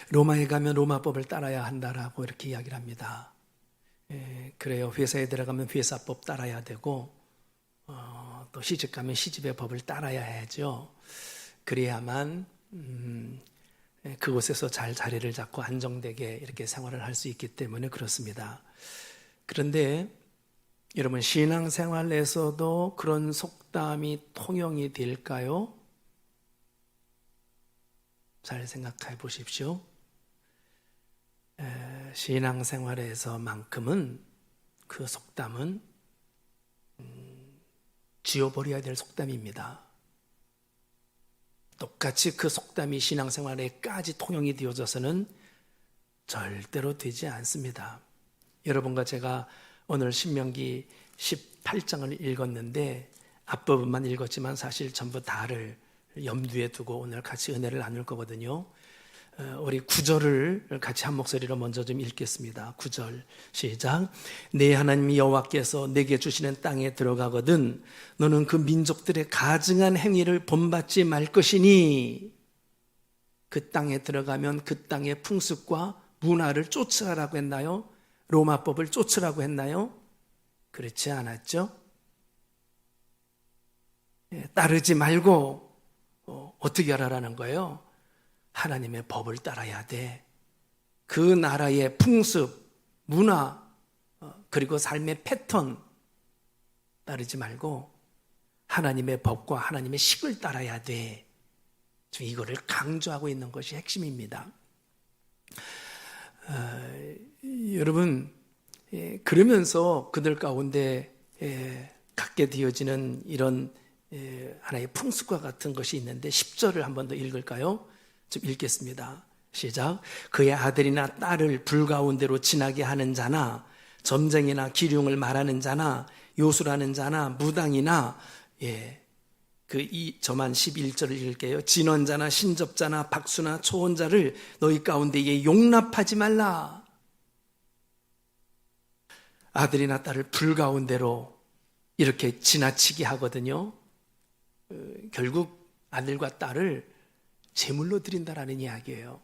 로마에 가면 로마법을 따라야 한다라고 이렇게 이야기를 합니다. 그래요. 회사에 들어가면 회사법 따라야 되고 또 시집 가면 시집의 법을 따라야 해야죠. 그래야만 그곳에서 잘 자리를 잡고 안정되게 이렇게 생활을 할 수 있기 때문에 그렇습니다. 그런데 여러분, 신앙생활에서도 그런 속담이 통용이 될까요? 잘 생각해 보십시오. 신앙생활에서만큼은 그 속담은 지워버려야 될 속담입니다. 똑같이 그 속담이 신앙생활에까지 통용이 되어져서는 절대로 되지 않습니다. 여러분과 제가 오늘 신명기 18장을 읽었는데 앞부분만 읽었지만 사실 전부 다를 염두에 두고 오늘 같이 은혜를 나눌 거거든요. 우리 9절을 같이 한 목소리로 먼저 좀 읽겠습니다. 9절 시작. 내 하나님 여호와께서 내게 주시는 땅에 들어가거든 너는 그 민족들의 가증한 행위를 본받지 말 것이니 그 땅에 들어가면 그 땅의 풍습과 문화를 쫓으라고 했나요? 로마법을 쫓으라고 했나요? 그렇지 않았죠? 따르지 말고 어떻게 하라는 거예요? 하나님의 법을 따라야 돼. 그 나라의 풍습, 문화, 그리고 삶의 패턴 따르지 말고 하나님의 법과 하나님의 식을 따라야 돼. 지금 이거를 강조하고 있는 것이 핵심입니다. 여러분, 그러면서 그들 가운데 갖게 되어지는 이런 하나의 풍습과 같은 것이 있는데 10절을 한 번 더 읽을까요? 좀 읽겠습니다. 시작. 그의 아들이나 딸을 불 가운데로 지나게 하는 자나 점쟁이나 기륭을 말하는 자나 요술하는 자나 무당이나 저만 11절을 읽을게요. 진원자나 신접자나 박수나 초혼자를 너희 가운데에 용납하지 말라. 아들이나 딸을 불 가운데로 이렇게 지나치게 하거든요. 결국 아들과 딸을 제물로 드린다라는 이야기예요.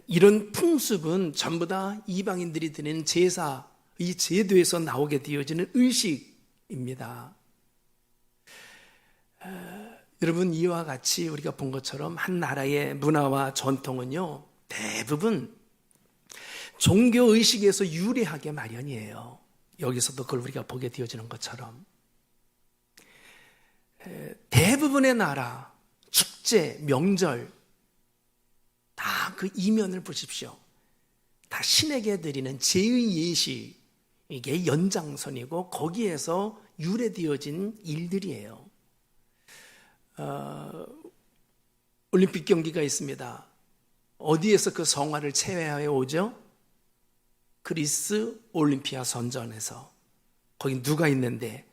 이런 풍습은 전부 다 이방인들이 드리는 제사, 이 제도에서 나오게 되어지는 의식입니다. 여러분, 이와 같이 우리가 본 것처럼 한 나라의 문화와 전통은요, 대부분 종교의식에서 유래하게 마련이에요. 여기서도 그걸 우리가 보게 되어지는 것처럼. 대부분의 나라, 축제, 명절, 다 그 이면을 보십시오. 다 신에게 드리는 제의 예식, 이게 연장선이고 거기에서 유래되어진 일들이에요. 올림픽 경기가 있습니다. 어디에서 그 성화를 체외하여 오죠? 그리스 올림피아 선전에서. 거기 누가 있는데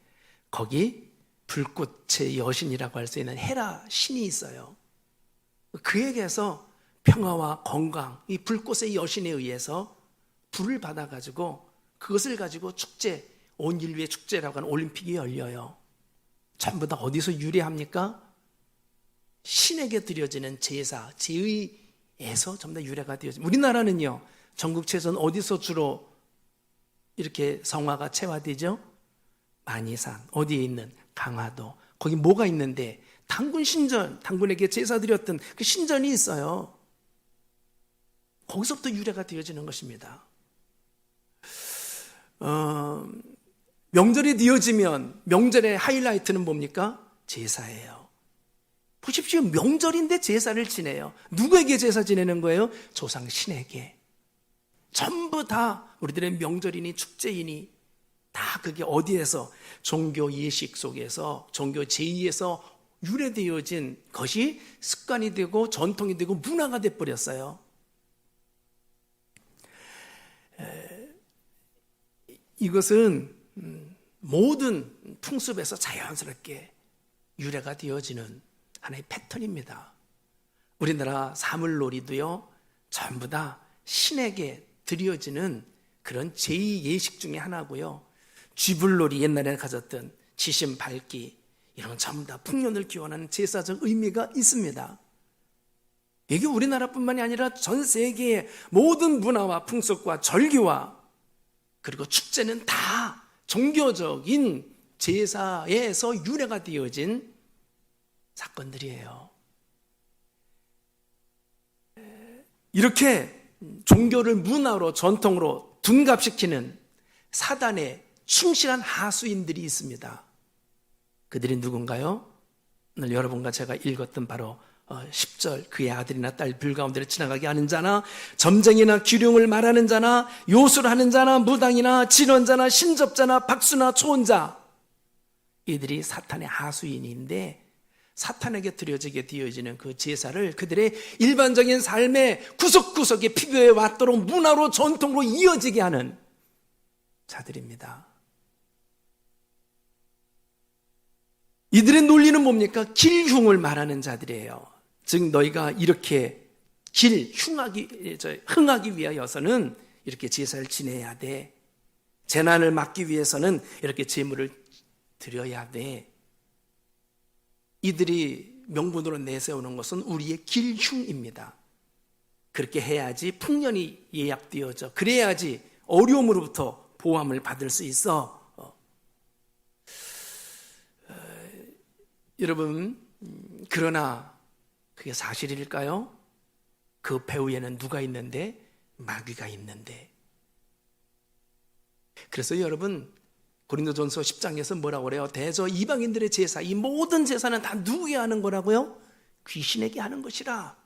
거기 불꽃의 여신이라고 할 수 있는 헤라 신이 있어요. 그에게서 평화와 건강, 이 불꽃의 여신에 의해서 불을 받아가지고 그것을 가지고 축제, 온 인류의 축제라고 하는 올림픽이 열려요. 전부 다 어디서 유래합니까? 신에게 드려지는 제사, 제의에서 전부 다 유래가 되어집니다. 우리나라는요, 전국체전 어디서 주로 이렇게 성화가 체화되죠? 만이산, 어디에 있는 강화도, 거기 뭐가 있는데 당군 신전, 당군에게 제사 드렸던 그 신전이 있어요. 거기서부터 유래가 되어지는 것입니다. 명절이 되어지면 명절의 하이라이트는 뭡니까? 제사예요. 보십시오. 명절인데 제사를 지내요. 누구에게 제사 지내는 거예요? 조상 신에게. 전부 다 우리들의 명절이니 축제이니 다 그게 어디에서? 종교 예식 속에서, 종교 제의에서 유래되어진 것이 습관이 되고 전통이 되고 문화가 돼버렸어요. 이것은 모든 풍습에서 자연스럽게 유래가 되어지는 하나의 패턴입니다. 우리나라 사물놀이도요, 전부 다 신에게 드려지는 그런 제의 예식 중에 하나고요. 쥐불놀이, 옛날에 가졌던 지심 밝기, 이런 전부 다 풍년을 기원하는 제사적 의미가 있습니다. 이게 우리나라뿐만이 아니라 전 세계의 모든 문화와 풍속과 절기와 그리고 축제는 다 종교적인 제사에서 유래가 되어진 사건들이에요. 이렇게 종교를 문화로 전통으로 둔갑시키는 사단의 충실한 하수인들이 있습니다. 그들이 누군가요? 오늘 여러분과 제가 읽었던 바로 10절 그의 아들이나 딸 불가운데를 지나가게 하는 자나 점쟁이나 기륭을 말하는 자나 요술을 하는 자나 무당이나 진원자나 신접자나 박수나 초혼자, 이들이 사탄의 하수인인데 사탄에게 드려지게 되어지는 그 제사를 그들의 일반적인 삶의 구석구석에 피부에 왔도록 문화로 전통으로 이어지게 하는 자들입니다. 이들의 논리는 뭡니까? 길흉을 말하는 자들이에요. 즉 너희가 이렇게 흥하기 위하여서는 이렇게 제사를 지내야 돼. 재난을 막기 위해서는 이렇게 제물을 드려야 돼. 이들이 명분으로 내세우는 것은 우리의 길흉입니다. 그렇게 해야지 풍년이 예약되어져. 그래야지 어려움으로부터 보함을 받을 수 있어. 여러분, 그러나 그게 사실일까요? 그 배후에는 누가 있는데? 마귀가 있는데. 그래서 여러분, 고린도전서 10장에서 뭐라고 그래요? 대저 이방인들의 제사, 이 모든 제사는 다 누구에게 하는 거라고요? 귀신에게 하는 것이라.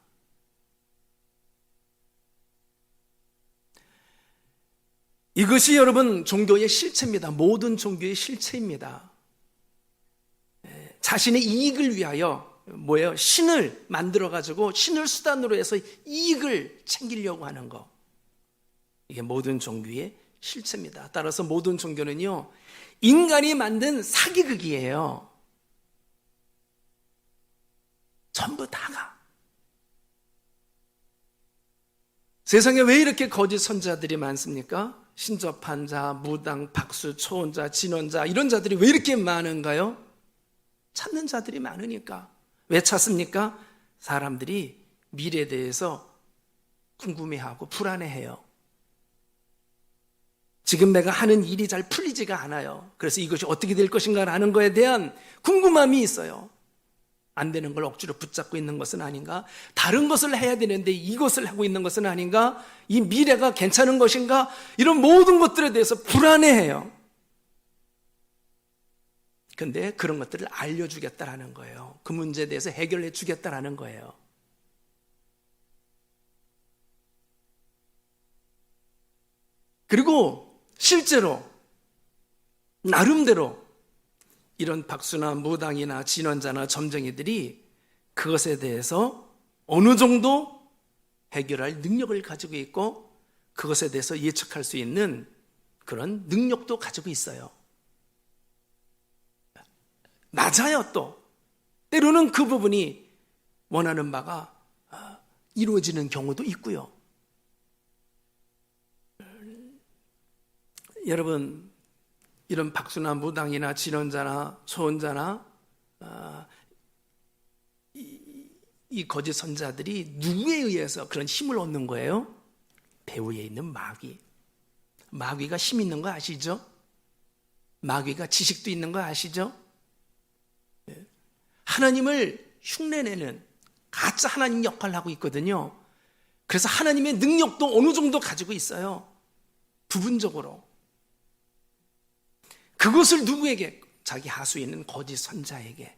이것이 여러분 종교의 실체입니다. 모든 종교의 실체입니다. 자신의 이익을 위하여 뭐예요? 신을 만들어가지고 신을 수단으로 해서 이익을 챙기려고 하는 거. 이게 모든 종교의 실체입니다. 따라서 모든 종교는요, 인간이 만든 사기극이에요. 전부 다가. 세상에 왜 이렇게 거짓 선자들이 많습니까? 신접한 자, 무당, 박수, 초혼자, 진원자, 이런 자들이 왜 이렇게 많은가요? 찾는 자들이 많으니까. 왜 찾습니까? 사람들이 미래에 대해서 궁금해하고 불안해해요. 지금 내가 하는 일이 잘 풀리지가 않아요. 그래서 이것이 어떻게 될 것인가라는 것에 대한 궁금함이 있어요. 안 되는 걸 억지로 붙잡고 있는 것은 아닌가? 다른 것을 해야 되는데 이것을 하고 있는 것은 아닌가? 이 미래가 괜찮은 것인가? 이런 모든 것들에 대해서 불안해해요. 근데 그런 것들을 알려주겠다라는 거예요. 그 문제에 대해서 해결해 주겠다라는 거예요. 그리고 실제로 나름대로 이런 박수나 무당이나 진원자나 점쟁이들이 그것에 대해서 어느 정도 해결할 능력을 가지고 있고 그것에 대해서 예측할 수 있는 그런 능력도 가지고 있어요. 맞아요. 또 때로는 그 부분이 원하는 바가 이루어지는 경우도 있고요. 여러분, 이런 박수나 무당이나 진원자나 초혼자나 이 거짓 선자들이 누구에 의해서 그런 힘을 얻는 거예요? 배후에 있는 마귀. 마귀가 힘 있는 거 아시죠? 마귀가 지식도 있는 거 아시죠? 하나님을 흉내내는 가짜 하나님 역할을 하고 있거든요. 그래서 하나님의 능력도 어느 정도 가지고 있어요. 부분적으로. 그것을 누구에게? 자기 하수에 있는 거짓 선자에게.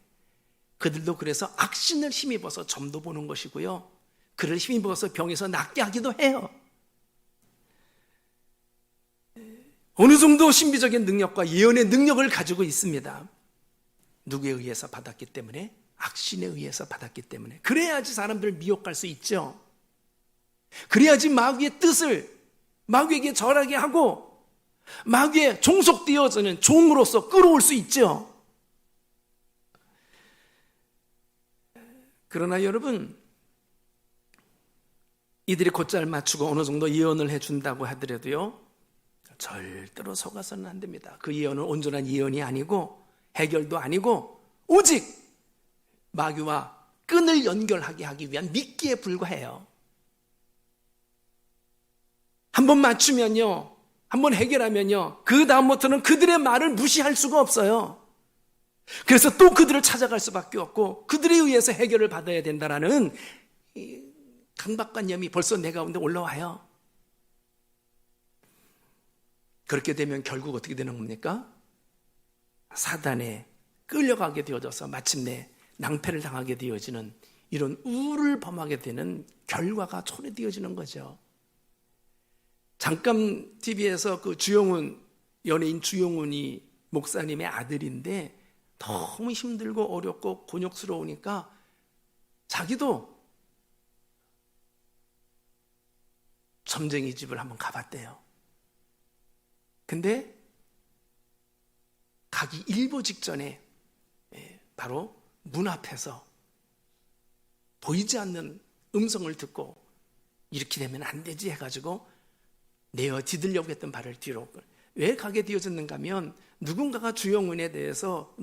그들도 그래서 악신을 힘입어서 점도 보는 것이고요. 그를 힘입어서 병에서 낫게 하기도 해요. 어느 정도 신비적인 능력과 예언의 능력을 가지고 있습니다. 누구에 의해서 받았기 때문에? 악신에 의해서 받았기 때문에. 그래야지 사람들을 미혹할 수 있죠. 그래야지 마귀의 뜻을 마귀에게 절하게 하고 마귀에 종속되어지는 종으로서 끌어올 수 있죠. 그러나 여러분, 이들이 곧잘 맞추고 어느 정도 예언을 해준다고 하더라도요, 절대로 속아서는 안 됩니다. 그 예언은 온전한 예언이 아니고 해결도 아니고 오직 마귀와 끈을 연결하게 하기 위한 미끼에 불과해요. 한번 맞추면요, 한번 해결하면요, 그 다음부터는 그들의 말을 무시할 수가 없어요. 그래서 또 그들을 찾아갈 수밖에 없고 그들에 의해서 해결을 받아야 된다라는 강박관념이 벌써 내 가운데 올라와요. 그렇게 되면 결국 어떻게 되는 겁니까? 사단에 끌려가게 되어져서 마침내 낭패를 당하게 되어지는, 이런 우를 범하게 되는 결과가 초래되어지는 거죠. 잠깐 TV에서 그 주영훈, 연예인 주영훈이 목사님의 아들인데 너무 힘들고 어렵고 곤욕스러우니까 자기도 점쟁이 집을 한번 가봤대요. 근데 가기 일보 직전에 바로 문 앞에서 보이지 않는 음성을 듣고 이렇게 되면 안 되지 해가지고 내어 디들려고 했던 발을 뒤로. 왜 가게 되어졌는가 하면 누군가가 주영훈에 대해서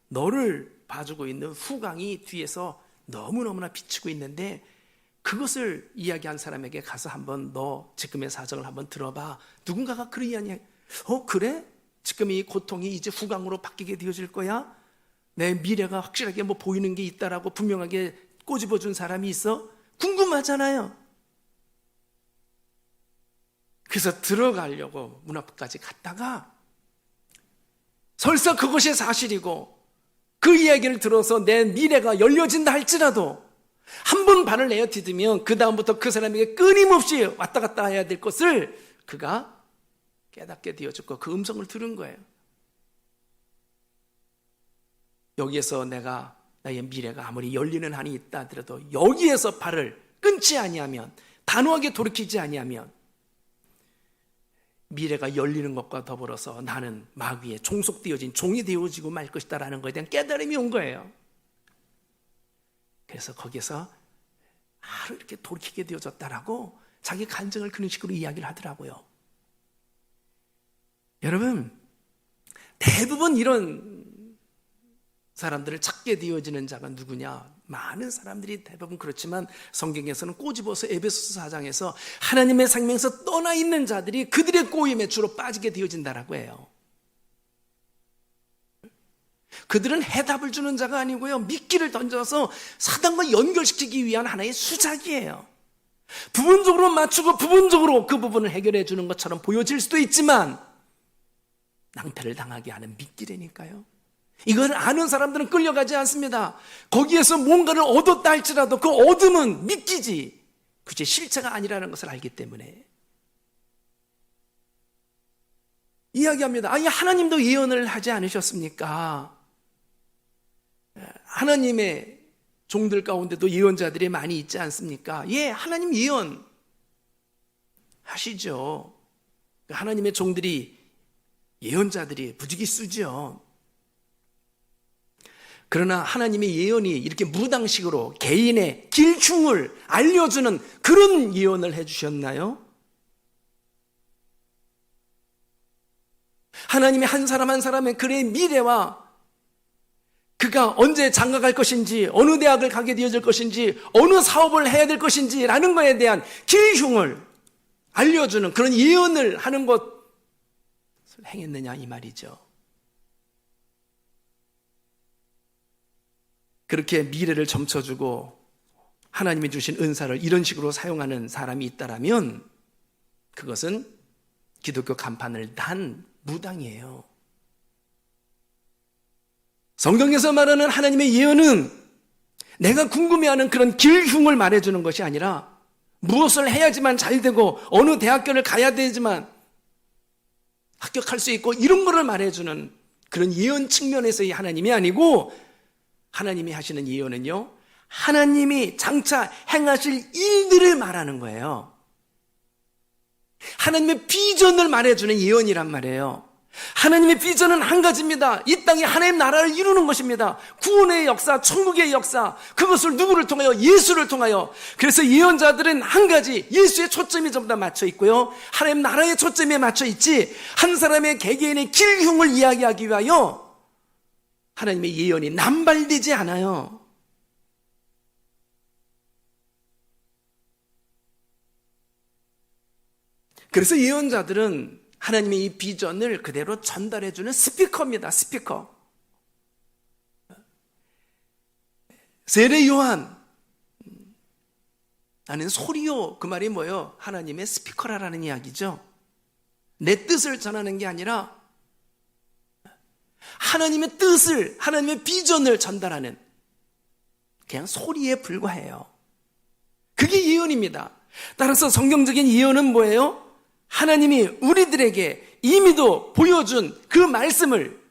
너를 봐주고 있는 후광이 뒤에서 너무너무나 비치고 있는데 그것을 이야기한 사람에게 가서 한번 너 지금의 사정을 한번 들어봐. 누군가가 그런 이야기, 그래? 지금 이 고통이 이제 후광으로 바뀌게 되어질 거야? 내 미래가 확실하게 뭐 보이는 게 있다라고 분명하게 꼬집어준 사람이 있어? 궁금하잖아요. 그래서 들어가려고 문 앞까지 갔다가 설사 그것이 사실이고 그 이야기를 들어서 내 미래가 열려진다 할지라도 한 번 발을 내어 디디면 그 다음부터 그 사람에게 끊임없이 왔다 갔다 해야 될 것을 그가 깨닫게 되어졌고 그 음성을 들은 거예요. 여기에서 내가 나의 미래가 아무리 열리는 한이 있다 하더라도 여기에서 발을 끊지 아니하면, 단호하게 돌이키지 아니하면 미래가 열리는 것과 더불어서 나는 마귀에 종속되어진 종이 되어지고 말 것이다라는 것에 대한 깨달음이 온 거예요. 그래서 거기서 바로 이렇게 돌이키게 되어졌다라고 자기 간증을 그런 식으로 이야기를 하더라고요. 여러분, 대부분 이런 사람들을 찾게 되어지는 자가 누구냐? 많은 사람들이 대부분 그렇지만 성경에서는 꼬집어서 에베소서 4장에서 하나님의 생명에서 떠나 있는 자들이 그들의 꼬임에 주로 빠지게 되어진다라고 해요. 그들은 해답을 주는 자가 아니고요, 미끼를 던져서 사단과 연결시키기 위한 하나의 수작이에요. 부분적으로 맞추고 부분적으로 그 부분을 해결해 주는 것처럼 보여질 수도 있지만 낭패를 당하게 하는 미끼라니까요. 이걸 아는 사람들은 끌려가지 않습니다. 거기에서 뭔가를 얻었다 할지라도 그 얻음은 미끼지 그게 실체가 아니라는 것을 알기 때문에 이야기합니다. 아니, 하나님도 예언을 하지 않으셨습니까? 하나님의 종들 가운데도 예언자들이 많이 있지 않습니까? 예, 하나님 예언 하시죠. 하나님의 종들이, 예언자들이 부지기수죠. 그러나 하나님의 예언이 이렇게 무당식으로 개인의 길흉을 알려주는 그런 예언을 해주셨나요? 하나님이 한 사람 한 사람의 그의 미래와 그가 언제 장가갈 것인지, 어느 대학을 가게 되어질 것인지, 어느 사업을 해야 될 것인지 라는 것에 대한 길흉을 알려주는 그런 예언을 하는 것을 행했느냐 이 말이죠. 그렇게 미래를 점쳐주고 하나님이 주신 은사를 이런 식으로 사용하는 사람이 있다라면 그것은 기독교 간판을 단 무당이에요. 성경에서 말하는 하나님의 예언은 내가 궁금해하는 그런 길흉을 말해주는 것이 아니라 무엇을 해야지만 잘 되고 어느 대학교를 가야 되지만 합격할 수 있고 이런 거를 말해주는 그런 예언 측면에서의 하나님이 아니고, 하나님이 하시는 예언은요, 하나님이 장차 행하실 일들을 말하는 거예요. 하나님의 비전을 말해주는 예언이란 말이에요. 하나님의 비전은 한 가지입니다. 이 땅에 하나님 나라를 이루는 것입니다. 구원의 역사, 천국의 역사, 그것을 누구를 통하여? 예수를 통하여. 그래서 예언자들은 한 가지, 예수의 초점이 전부 다 맞춰 있고요, 하나님 나라의 초점에 맞춰 있지, 한 사람의 개개인의 길흉을 이야기하기 위하여 하나님의 예언이 남발되지 않아요. 그래서 예언자들은 하나님의 이 비전을 그대로 전달해주는 스피커입니다. 스피커. 세례 요한, 나는 소리요. 그 말이 뭐예요? 하나님의 스피커라라는 이야기죠. 내 뜻을 전하는 게 아니라 하나님의 뜻을, 하나님의 비전을 전달하는 그냥 소리에 불과해요. 그게 예언입니다. 따라서 성경적인 예언은 뭐예요? 하나님이 우리들에게 이미도 보여준 그 말씀을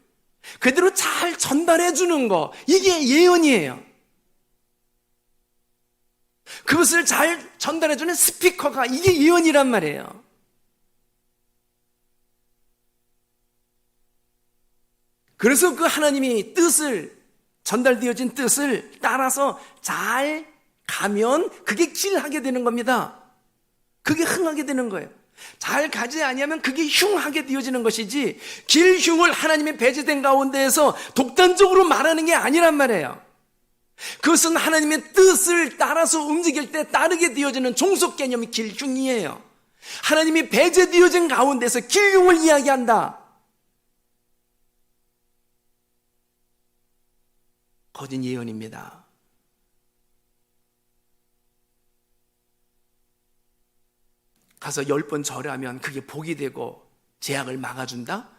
그대로 잘 전달해 주는 거, 이게 예언이에요. 그것을 잘 전달해 주는 스피커가, 이게 예언이란 말이에요. 그래서 그 하나님이 뜻을, 전달되어진 뜻을 따라서 잘 가면 그게 길하게 되는 겁니다. 그게 흥하게 되는 거예요. 잘 가지 아니하면 그게 흉하게 되어지는 것이지, 길흉을 하나님의 배제된 가운데에서 독단적으로 말하는 게 아니란 말이에요. 그것은 하나님의 뜻을 따라서 움직일 때 따르게 되어지는 종속 개념이 길흉이에요. 하나님이 배제되어진 가운데서 길흉을 이야기한다. 거짓 예언입니다. 가서 10번 절하면 그게 복이 되고 재앙을 막아준다?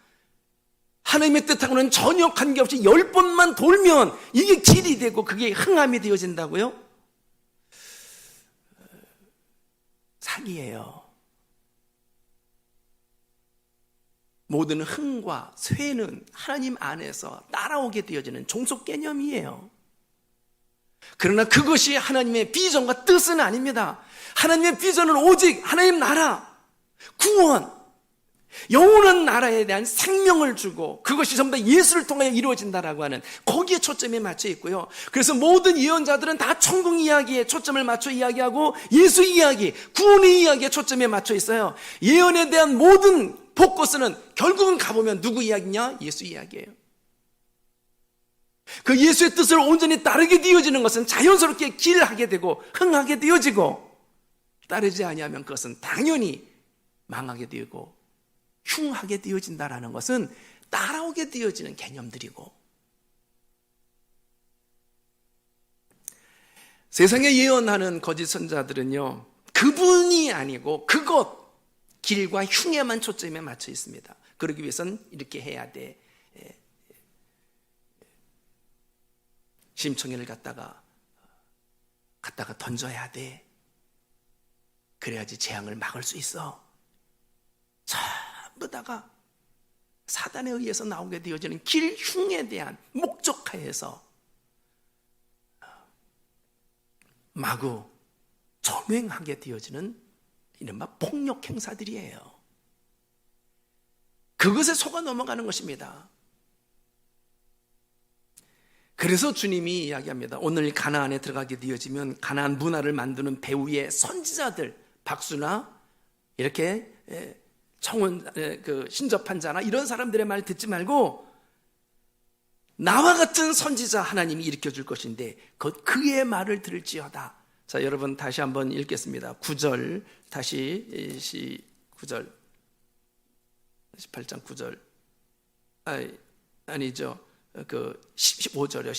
하나님의 뜻하고는 전혀 관계없이 10번만 돌면 이게 길이 되고 그게 흥함이 되어진다고요? 사기예요. 모든 흥과 쇠는 하나님 안에서 따라오게 되어지는 종속 개념이에요. 그러나 그것이 하나님의 비전과 뜻은 아닙니다. 하나님의 비전은 오직 하나님 나라, 구원, 영원한 나라에 대한 생명을 주고 그것이 전부 다 예수를 통하여 이루어진다라고 하는 거기에 초점이 맞춰 있고요. 그래서 모든 예언자들은 다 천국 이야기에 초점을 맞춰 이야기하고 예수 이야기, 구원의 이야기에 초점에 맞춰 있어요. 예언에 대한 모든 포커스는 결국은 가보면 누구 이야기냐? 예수 이야기예요. 그 예수의 뜻을 온전히 따르게 되어지는 것은 자연스럽게 길하게 되고 흥하게 되어지고, 따르지 아니하면 그것은 당연히 망하게 되고 흉하게 되어진다라는 것은 따라오게 되어지는 개념들이고, 세상에 예언하는 거짓 선자들은요, 그분이 아니고 그것, 길과 흉에만 초점에 맞춰 있습니다. 그러기 위해서는 이렇게 해야 돼. 심청이를 갖다가 던져야 돼. 그래야지 재앙을 막을 수 있어. 전부 다가 사단에 의해서 나오게 되어지는 길흉에 대한 목적하에서 마구 전횡하게 되어지는 이른바 폭력 행사들이에요. 그것에 속아 넘어가는 것입니다. 그래서 주님이 이야기합니다. 오늘 가나안에 들어가게 되어지면 가나안 문화를 만드는 배후의 선지자들, 박수나 이렇게 청원, 신접한 자나 이런 사람들의 말 듣지 말고 나와 같은 선지자 하나님이 일으켜 줄 것인데 그의 말을 들을지어다. 자, 여러분 다시 한번 읽겠습니다. 9절 다시 9절 18장 9절 아니죠. 15절이요.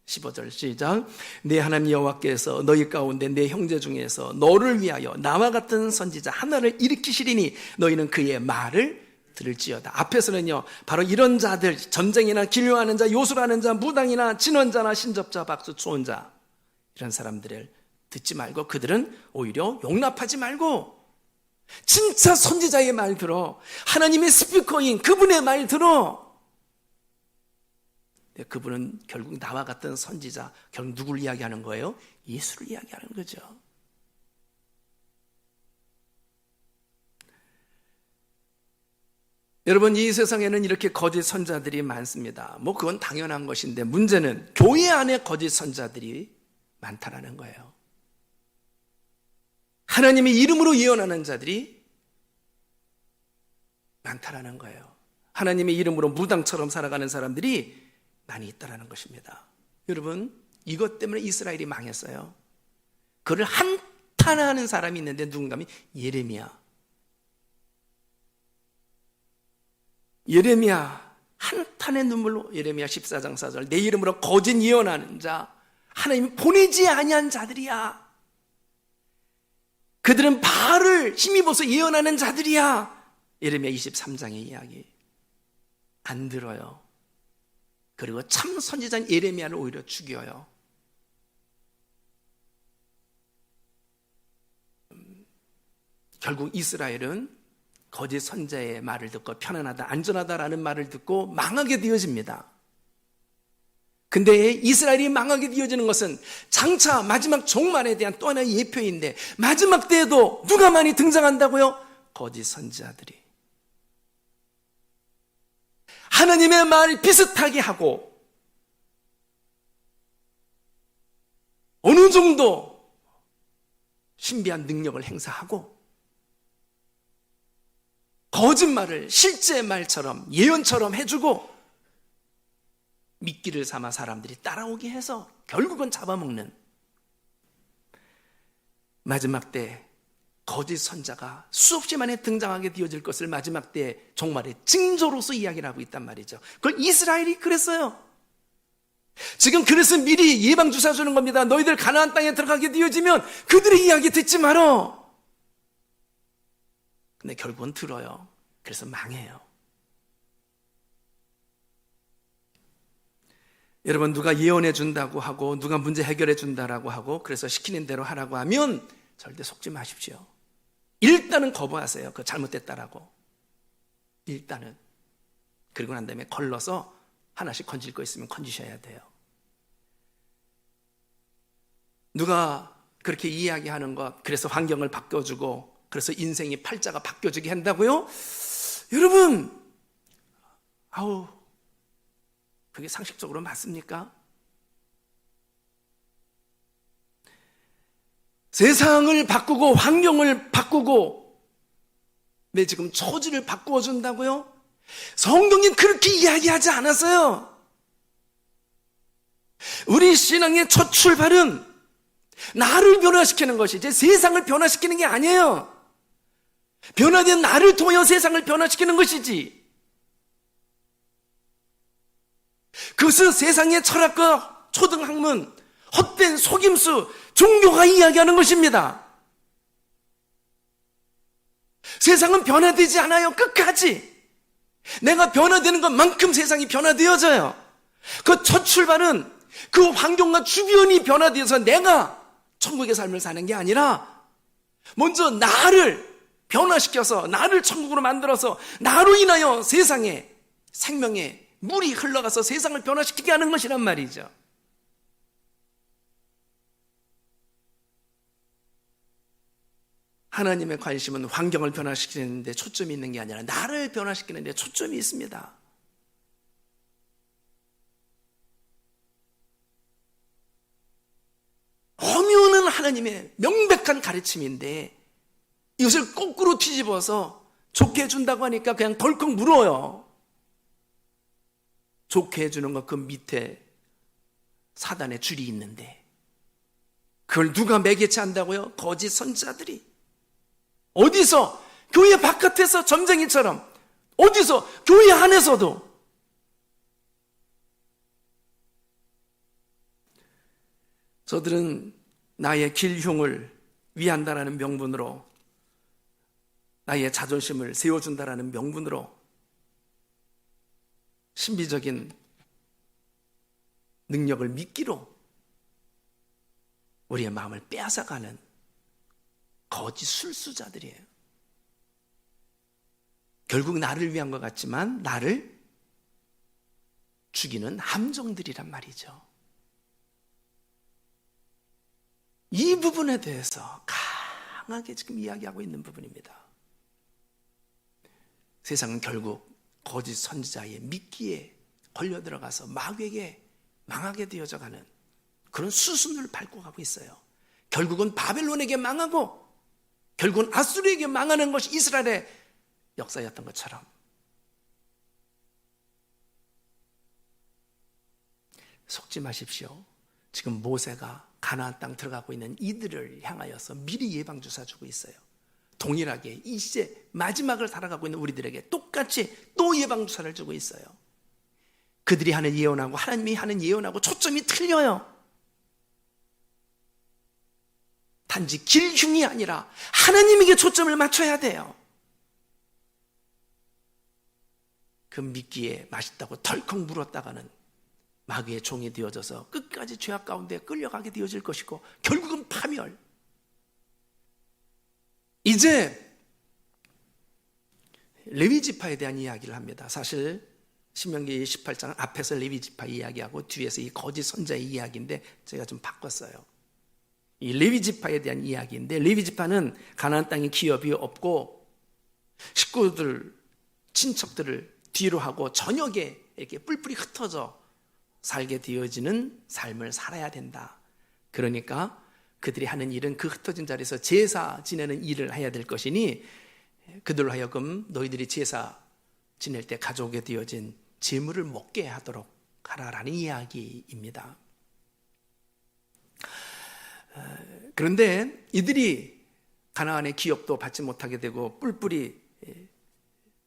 15절 시작. 내 하나님 여호와께서 너희 가운데 내 형제 중에서 너를 위하여 나와 같은 선지자 하나를 일으키시리니 너희는 그의 말을 들을지어다. 앞에서는요, 바로 이런 자들, 전쟁이나 길흉하는 자, 요술하는 자, 무당이나 진원자나 신접자, 박수 초원자, 이런 사람들을 듣지 말고 그들은 오히려 용납하지 말고 진짜 선지자의 말 들어, 하나님의 스피커인 그분의 말 들어. 그분은 결국 나와 같은 선지자, 결국 누굴 이야기하는 거예요? 예수를 이야기하는 거죠. 여러분, 이 세상에는 이렇게 거짓 선자들이 많습니다. 그건 당연한 것인데 문제는 교회 안에 거짓 선자들이 많다라는 거예요. 하나님의 이름으로 예언하는 자들이 많다라는 거예요. 하나님의 이름으로 무당처럼 살아가는 사람들이 많이 있다라는 것입니다. 여러분, 이것 때문에 이스라엘이 망했어요. 그를 한탄하는 사람이 있는데 누군가 하면 예레미야. 예레미야 한탄의 눈물로 예레미야 14장 4절 내 이름으로 거짓 예언하는 자 하나님이 보내지 아니한 자들이야. 그들은 바알을 힘입어서 예언하는 자들이야. 예레미야 23장의 이야기 안 들어요. 그리고 참 선지자인 예레미야를 오히려 죽여요. 결국 이스라엘은 거짓 선자의 말을 듣고 편안하다, 안전하다라는 말을 듣고 망하게 되어집니다. 근데 이스라엘이 망하게 되어지는 것은 장차 마지막 종말에 대한 또 하나의 예표인데 마지막 때에도 누가 많이 등장한다고요? 거짓 선지자들이. 하나님의 말 비슷하게 하고 어느 정도 신비한 능력을 행사하고 거짓말을 실제 말처럼 예언처럼 해주고 미끼를 삼아 사람들이 따라오게 해서 결국은 잡아먹는 마지막 때 거짓 선자가 수없이 많이 등장하게 되어질 것을 마지막 때 종말의 징조로서 이야기를 하고 있단 말이죠. 그걸 이스라엘이 그랬어요. 지금 그래서 미리 예방주사 주는 겁니다. 너희들 가나안 땅에 들어가게 되어지면 그들의 이야기 듣지 말어. 근데 결국은 들어요. 그래서 망해요. 여러분, 누가 예언해 준다고 하고 누가 문제 해결해 준다라고 하고 그래서 시키는 대로 하라고 하면 절대 속지 마십시오. 일단은 거부하세요. 그거 잘못됐다라고. 일단은. 그리고 난 다음에 걸러서 하나씩 건질 거 있으면 건지셔야 돼요. 누가 그렇게 이야기하는 것, 그래서 환경을 바꿔주고 그래서 인생이 팔자가 바뀌어지게 한다고요? 여러분, 그게 상식적으로 맞습니까? 세상을 바꾸고 환경을 바꾸고 내 지금 처지를 바꾸어 준다고요? 성경이 그렇게 이야기하지 않았어요. 우리 신앙의 첫 출발은 나를 변화시키는 것이지 세상을 변화시키는 게 아니에요. 변화된 나를 통하여 세상을 변화시키는 것이지. 그것은 세상의 철학과 초등학문, 헛된 속임수, 종교가 이야기하는 것입니다. 세상은 변화되지 않아요. 끝까지. 내가 변화되는 것만큼 세상이 변화되어져요. 그 첫 출발은 그 환경과 주변이 변화되어서 내가 천국의 삶을 사는 게 아니라 먼저 나를 변화시켜서 나를 천국으로 만들어서 나로 인하여 세상에 생명의 물이 흘러가서 세상을 변화시키게 하는 것이란 말이죠. 하나님의 관심은 환경을 변화시키는 데 초점이 있는 게 아니라 나를 변화시키는 데 초점이 있습니다. 엄연한 하나님의 명백한 가르침인데 이것을 거꾸로 뒤집어서 좋게 해준다고 하니까 그냥 덜컥 물어요. 좋게 해주는 것 그 밑에 사단의 줄이 있는데 그걸 누가 매개체 한다고요? 거짓 선지자들이. 어디서? 교회 바깥에서 점쟁이처럼, 어디서? 교회 안에서도. 저들은 나의 길흉을 위한다라는 명분으로, 나의 자존심을 세워준다라는 명분으로 신비적인 능력을 미끼로 우리의 마음을 빼앗아가는 거짓 술수자들이에요. 결국 나를 위한 것 같지만 나를 죽이는 함정들이란 말이죠. 이 부분에 대해서 강하게 지금 이야기하고 있는 부분입니다. 세상은 결국 거짓 선지자의 미끼에 걸려 들어가서 마귀에게 망하게 되어져가는 그런 수순을 밟고 가고 있어요. 결국은 바벨론에게 망하고 결국은 아수르에게 망하는 것이 이스라엘의 역사였던 것처럼 속지 마십시오. 지금 모세가 가나안 땅 들어가고 있는 이들을 향하여서 미리 예방주사 주고 있어요. 동일하게 이 시대 마지막을 살아가고 있는 우리들에게 똑같이 또 예방주사를 주고 있어요. 그들이 하는 예언하고 하나님이 하는 예언하고 초점이 틀려요. 단지 길흉이 아니라 하나님에게 초점을 맞춰야 돼요. 그 미끼에 맛있다고 덜컥 물었다가는 마귀의 종이 되어져서 끝까지 죄악 가운데 끌려가게 되어질 것이고 결국은 파멸. 이제 레위지파에 대한 이야기를 합니다. 사실 신명기 18장은 앞에서 레위지파 이야기하고 뒤에서 이 거짓 선자의 이야기인데 제가 좀 바꿨어요. 이 레위지파에 대한 이야기인데, 레위지파는 가나안 땅에 기업이 없고 식구들, 친척들을 뒤로 하고 저녁에 이렇게 뿔뿔이 흩어져 살게 되어지는 삶을 살아야 된다. 그러니까 그들이 하는 일은 그 흩어진 자리에서 제사 지내는 일을 해야 될 것이니 그들로 하여금 너희들이 제사 지낼 때 가져오게 되어진 제물을 먹게 하도록 하라라는 이야기입니다. 그런데 이들이 가나안의 기업도 받지 못하게 되고 뿔뿔이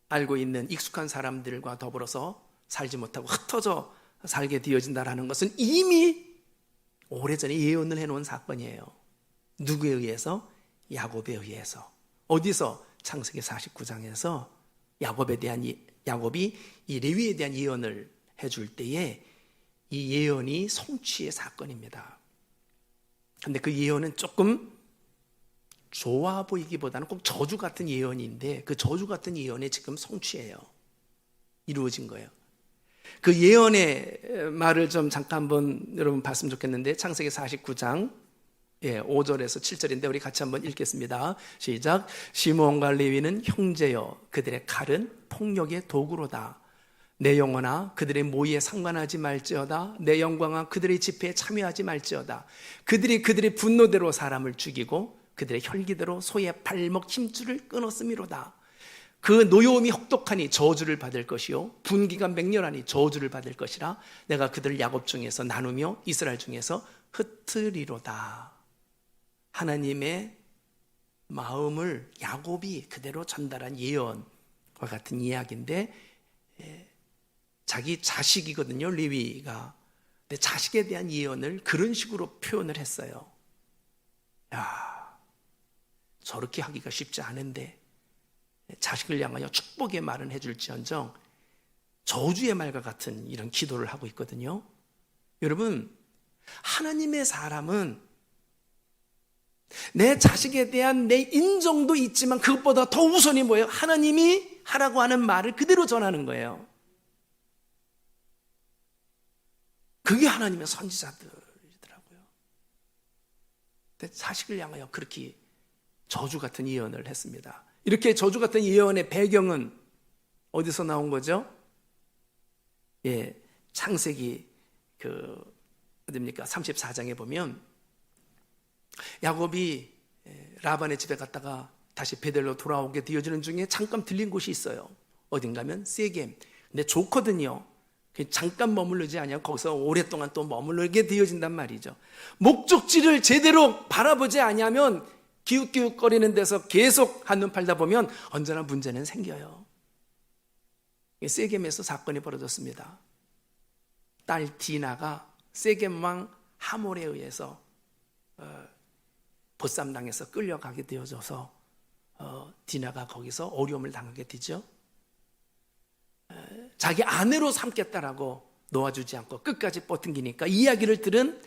알고 있는 익숙한 사람들과 더불어서 살지 못하고 흩어져 살게 되어진다는 것은 이미 오래전에 예언을 해놓은 사건이에요. 누구에 의해서? 야곱에 의해서. 어디서? 창세기 49장에서 야곱이 이 레위에 대한 예언을 해줄 때에 이 예언이 성취의 사건입니다. 근데 그 예언은 조금 좋아 보이기보다는 꼭 저주 같은 예언인데 그 저주 같은 예언이 지금 성취예요. 이루어진 거예요. 그 예언의 말을 좀 잠깐 한번 여러분 봤으면 좋겠는데 창세기 49장 5절에서 7절인데 우리 같이 한번 읽겠습니다. 시작. 시므온과 레위는 형제여 그들의 칼은 폭력의 도구로다. 내 영혼아 그들의 모의에 상관하지 말지어다. 내 영광아 그들의 집회에 참여하지 말지어다. 그들이 그들의 분노대로 사람을 죽이고 그들의 혈기대로 소의 발목 힘줄을 끊었음이로다. 그 노여움이 혹독하니 저주를 받을 것이요 분기가 맹렬하니 저주를 받을 것이라. 내가 그들을 야곱 중에서 나누며 이스라엘 중에서 흩으리로다. 하나님의 마음을 야곱이 그대로 전달한 예언과 같은 이야기인데 자기 자식이거든요, 레위가. 근데 자식에 대한 예언을 그런 식으로 표현을 했어요. 야, 저렇게 하기가 쉽지 않은데 자식을 향하여 축복의 말은 해줄지언정 저주의 말과 같은 이런 기도를 하고 있거든요. 여러분, 하나님의 사람은 내 자식에 대한 내 인정도 있지만 그것보다 더 우선이 뭐예요? 하나님이 하라고 하는 말을 그대로 전하는 거예요. 그게 하나님의 선지자들이더라고요. 근데 자식을 향하여 그렇게 저주 같은 예언을 했습니다. 이렇게 저주 같은 예언의 배경은 어디서 나온 거죠? 창세기 어디입니까? 34장에 보면 야곱이 라반의 집에 갔다가 다시 베델로 돌아오게 되어지는 중에 잠깐 들린 곳이 있어요. 어딘가면 세겜. 근데 좋거든요. 잠깐 머무르지 않냐 거기서 오랫동안 또 머무르게 되어진단 말이죠. 목적지를 제대로 바라보지 않으면 기웃기웃거리는 데서 계속 한눈 팔다 보면 언제나 문제는 생겨요. 세겜에서 사건이 벌어졌습니다. 딸 디나가 세겜 왕 하몰에 의해서 보쌈당해서 끌려가게 되어져서 디나가 거기서 어려움을 당하게 되죠. 자기 아내로 삼겠다라고 놓아주지 않고 끝까지 뻗팅기니까 이야기를 들은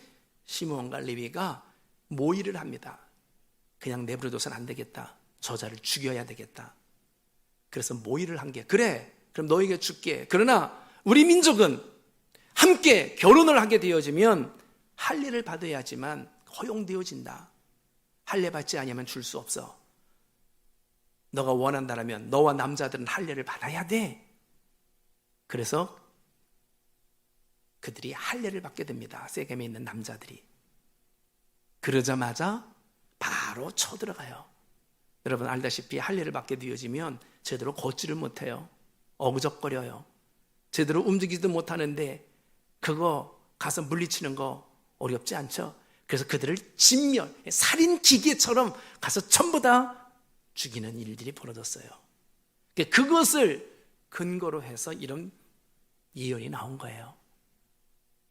시므온과 레위가 모의를 합니다. 그냥 내버려둬서는 안 되겠다. 저자를 죽여야 되겠다. 그래서 모의를 한 게 그래 그럼 너에게 줄게. 그러나 우리 민족은 함께 결혼을 하게 되어지면 할례를 받아야지만 허용되어진다. 할례 받지 않으면 줄 수 없어. 너가 원한다면 너와 남자들은 할례를 받아야 돼. 그래서 그들이 할례를 받게 됩니다. 세겜에 있는 남자들이. 그러자마자 바로 쳐들어가요. 여러분 알다시피 할례를 받게 되어지면 제대로 걷지를 못해요. 어그적거려요. 제대로 움직이지도 못하는데 그거 가서 물리치는 거 어렵지 않죠? 그래서 그들을 진멸, 살인 기계처럼 가서 전부 다 죽이는 일들이 벌어졌어요. 그것을 근거로 해서 이런 예언이 나온 거예요.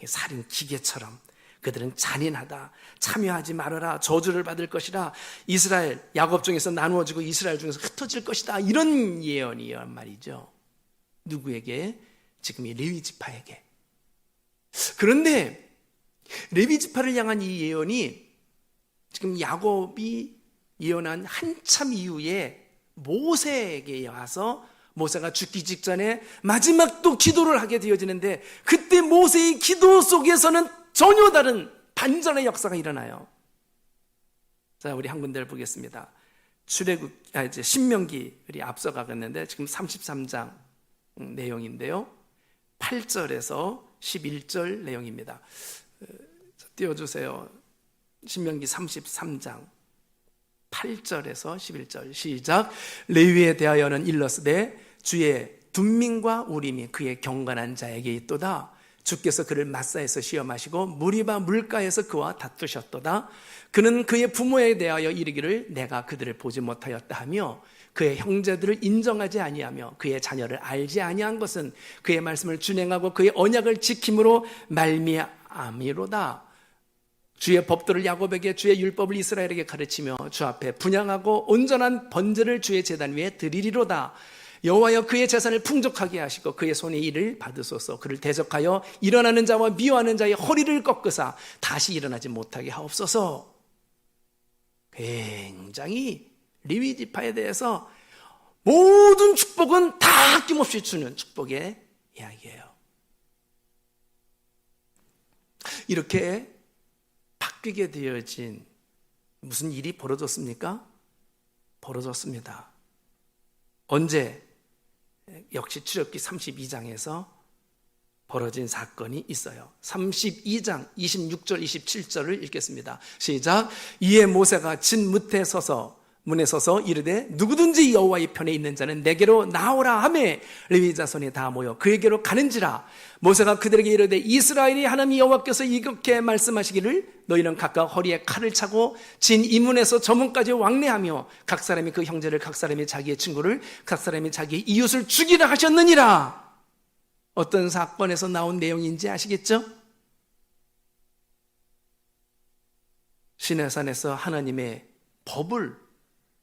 살인 기계처럼 그들은 잔인하다, 참여하지 말아라, 저주를 받을 것이라, 이스라엘 야곱 중에서 나누어지고 이스라엘 중에서 흩어질 것이다, 이런 예언이란 말이죠. 누구에게? 지금 이 레위 지파에게. 그런데 레위 지파를 향한 이 예언이 지금 야곱이 예언한 한참 이후에 모세에게 와서 모세가 죽기 직전에 마지막 또 기도를 하게 되어지는데, 그때 모세의 기도 속에서는 전혀 다른 반전의 역사가 일어나요. 자, 우리 한 군데를 보겠습니다. 이제 신명기 우리 앞서 가겠는데 지금 33장 내용인데요. 8절에서 11절 내용입니다. 띄워주세요. 신명기 33장 8절에서 11절 시작. 레위에 대하여는 일러스되 주의 둔민과 우림이 그의 경건한 자에게 있도다. 주께서 그를 마사에서 시험하시고 무리바 물가에서 그와 다투셨도다. 그는 그의 부모에 대하여 이르기를 내가 그들을 보지 못하였다 하며 그의 형제들을 인정하지 아니하며 그의 자녀를 알지 아니한 것은 그의 말씀을 준행하고 그의 언약을 지킴으로 말미암이로다. 주의 법도를 야곱에게 주의 율법을 이스라엘에게 가르치며 주 앞에 분향하고 온전한 번제를 주의 제단 위에 드리리로다. 여호와여 그의 재산을 풍족하게 하시고 그의 손의 일을 받으소서. 그를 대적하여 일어나는 자와 미워하는 자의 허리를 꺾으사 다시 일어나지 못하게 하옵소서. 굉장히 레위 지파에 대해서 모든 축복은 다 아낌없이 주는 축복의 이야기예요. 이렇게 바뀌게 되어진 무슨 일이 벌어졌습니까? 벌어졌습니다. 언제? 역시 출애굽기 32장에서 벌어진 사건이 있어요. 32장 26절 27절을 읽겠습니다. 시작. 이에 모세가 진 문에 서서 이르되 누구든지 여호와의 편에 있는 자는 내게로 나오라 하매 레위 자손이 다 모여 그에게로 가는지라. 모세가 그들에게 이르되 이스라엘이 하나님 여호와께서 이렇게 말씀하시기를 너희는 각각 허리에 칼을 차고 진 이 문에서 저 문까지 왕래하며 각 사람이 그 형제를, 각 사람이 자기의 친구를, 각 사람이 자기의 이웃을 죽이라 하셨느니라. 어떤 사건에서 나온 내용인지 아시겠죠? 시내산에서 하나님의 법을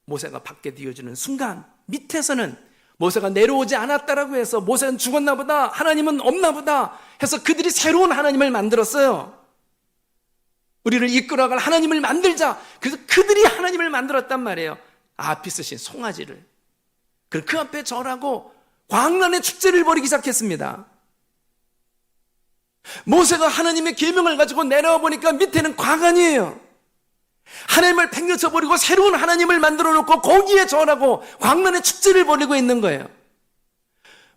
모세가 받게 되어지는 순간 밑에서는 모세가 내려오지 않았다라고 해서 모세는 죽었나 보다, 하나님은 없나 보다 해서 그들이 새로운 하나님을 만들었어요. 우리를 이끌어갈 하나님을 만들자. 그래서 그들이 하나님을 만들었단 말이에요. 앞이 쓰신 송아지를. 그리고 그 앞에 절하고 광란의 축제를 벌이기 시작했습니다. 모세가 하나님의 계명을 가지고 내려와 보니까 밑에는 광안이에요. 하나님을 팽개쳐 버리고 새로운 하나님을 만들어 놓고 거기에 절하고 광란의 축제를 벌이고 있는 거예요.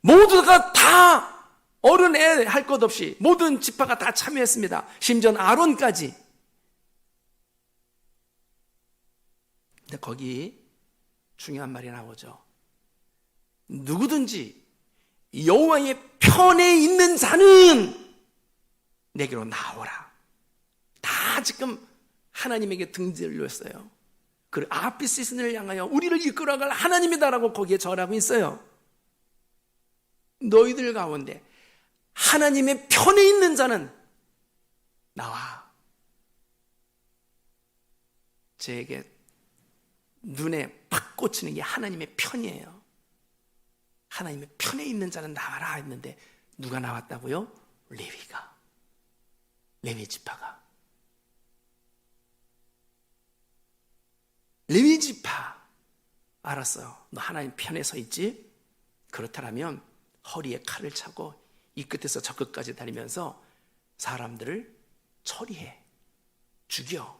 모두가 다 어른 애 할 것 없이 모든 지파가 다 참여했습니다. 심지어 아론까지. 근데 거기 중요한 말이 나오죠. 누구든지 여호와의 편에 있는 자는 내게로 나오라. 다 지금 하나님에게 등들렸어요. 그 아피시스를 향하여 우리를 이끌어갈 하나님이다라고 거기에 절하고 있어요. 너희들 가운데 하나님의 편에 있는 자는 나와. 제게 눈에 팍 꽂히는 게 하나님의 편이에요. 하나님의 편에 있는 자는 나와라 했는데 누가 나왔다고요? 레위가. 레위 지파가. 레위 지파, 알았어요. 너 하나님 편에 서 있지? 그렇다면 허리에 칼을 차고 이 끝에서 저 끝까지 다니면서 사람들을 처리해, 죽여.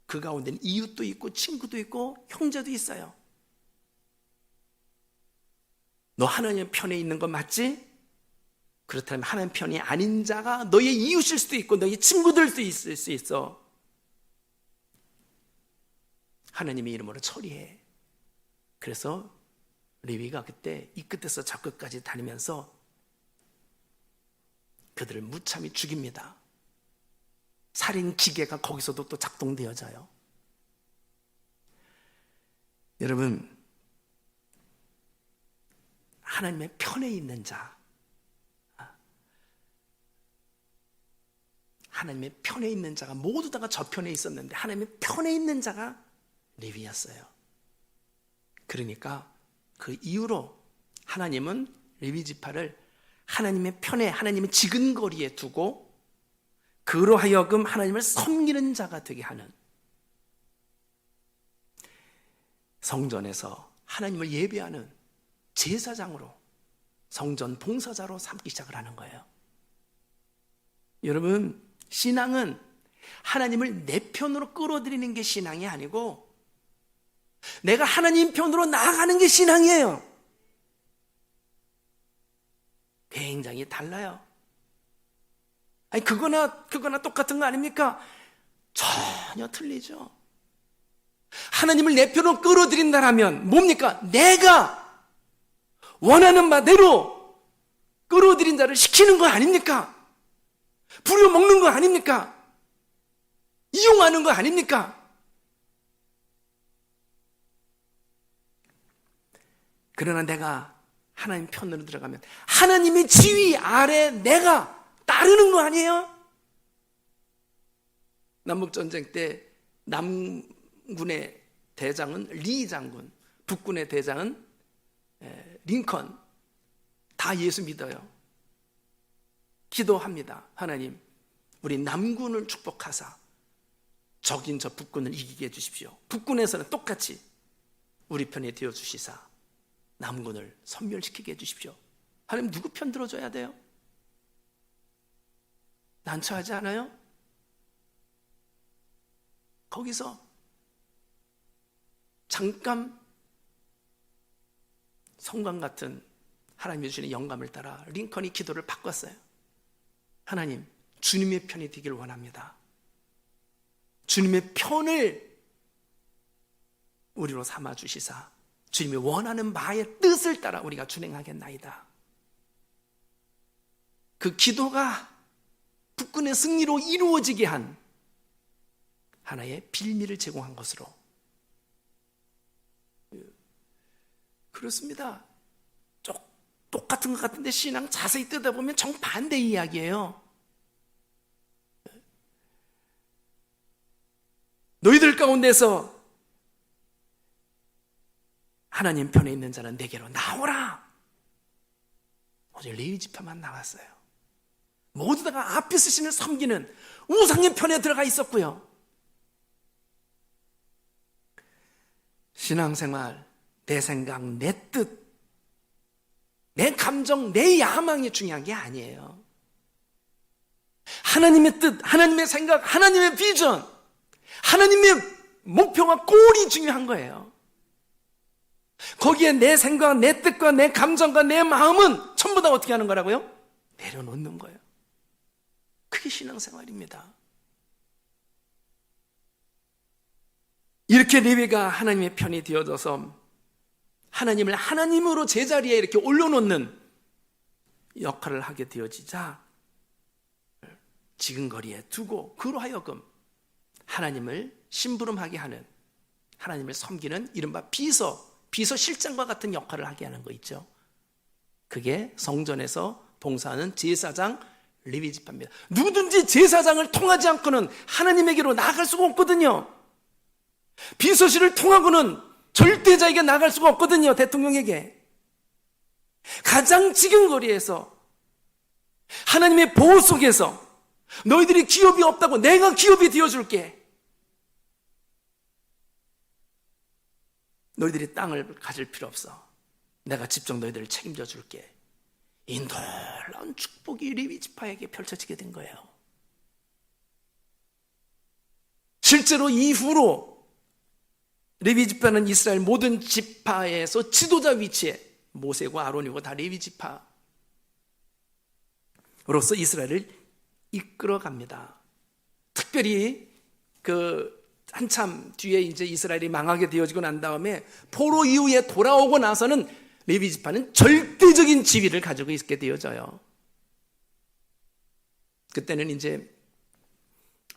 그 가운데는 이웃도 있고 친구도 있고 형제도 있어요. 너 하나님 편에 있는 거 맞지? 그렇다면 하나님 편이 아닌 자가 너의 이웃일 수도 있고 너의 친구들도 있을 수 있어. 하나님의 이름으로 처리해. 그래서 레위가 그때 이 끝에서 저 끝까지 다니면서 그들을 무참히 죽입니다. 살인 기계가 거기서도 또 작동되어져요. 여러분, 하나님의 편에 있는 자, 하나님의 편에 있는 자가 모두 다가 저 편에 있었는데 하나님의 편에 있는 자가 레위였어요. 그러니까 그 이후로 하나님은 레위 지파를 하나님의 편에, 하나님의 지근거리에 두고 그로 하여금 하나님을 섬기는 자가 되게 하는, 성전에서 하나님을 예배하는 제사장으로, 성전 봉사자로 삼기 시작을 하는 거예요. 여러분, 신앙은 하나님을 내 편으로 끌어들이는 게 신앙이 아니고 내가 하나님 편으로 나아가는 게 신앙이에요. 굉장히 달라요. 아니, 그거나 똑같은 거 아닙니까? 전혀 틀리죠. 하나님을 내 편으로 끌어들인다라면 뭡니까? 내가 원하는 바대로 끌어들인 자를 시키는 거 아닙니까? 부려먹는 거 아닙니까? 이용하는 거 아닙니까? 그러나 내가 하나님 편으로 들어가면 하나님의 지위 아래 내가 따르는 거 아니에요? 남북전쟁 때 남군의 대장은 리 장군, 북군의 대장은 링컨, 다 예수 믿어요. 기도합니다. 하나님, 우리 남군을 축복하사 적인 저 북군을 이기게 해주십시오. 북군에서는 똑같이 우리 편에 되어주시사 남군을 섬멸시키게 해주십시오. 하나님, 누구 편 들어줘야 돼요? 난처하지 않아요? 거기서 잠깐 성광 같은 하나님이 주시는 영감을 따라 링컨이 기도를 바꿨어요. 하나님, 주님의 편이 되길 원합니다. 주님의 편을 우리로 삼아주시사 주님이 원하는 바의 뜻을 따라 우리가 준행하겠나이다. 그 기도가 북군의 승리로 이루어지게 한 하나의 빌미를 제공한 것으로. 그렇습니다. 똑같은 것 같은데 신앙 자세히 뜯어보면 정반대 이야기예요. 너희들 가운데서 하나님 편에 있는 자는 내게로 나오라. 오직 레위 지파만 나왔어요. 모두 다가 앞에서 신을 섬기는 우상의 편에 들어가 있었고요. 신앙생활, 내 생각, 내 뜻, 내 감정, 내 야망이 중요한 게 아니에요. 하나님의 뜻, 하나님의 생각, 하나님의 비전, 하나님의 목표와 골이 중요한 거예요. 거기에 내 생각, 내 뜻과 내 감정과 내 마음은 전부 다 어떻게 하는 거라고요? 내려놓는 거예요. 그게 신앙생활입니다. 이렇게 레위가 하나님의 편이 되어져서 하나님을 하나님으로 제자리에 이렇게 올려놓는 역할을 하게 되어지자 지근거리에 두고 그로 하여금 하나님을 심부름하게 하는, 하나님을 섬기는 이른바 비서 실장과 같은 역할을 하게 하는 거 있죠. 그게 성전에서 봉사하는 제사장 레위 지파입니다. 누구든지 제사장을 통하지 않고는 하나님에게로 나아갈 수가 없거든요. 비서실을 통하고는 절대자에게 나갈 수가 없거든요. 대통령에게. 가장 지근거리에서 하나님의 보호 속에서 너희들이 기업이 없다고 내가 기업이 되어줄게. 너희들이 땅을 가질 필요 없어. 내가 직접 너희들을 책임져 줄게. 이 놀라운 축복이 레위 지파에게 펼쳐지게 된 거예요. 실제로 이후로 레위 지파는 이스라엘 모든 지파에서 지도자 위치에 모세와 아론이고 다 레위 지파로서 이스라엘을 이끌어갑니다. 특별히 한참 뒤에 이제 이스라엘이 망하게 되어지고 난 다음에 포로 이후에 돌아오고 나서는 레위 지파는 절대적인 지위를 가지고 있게 되어져요. 그때는 이제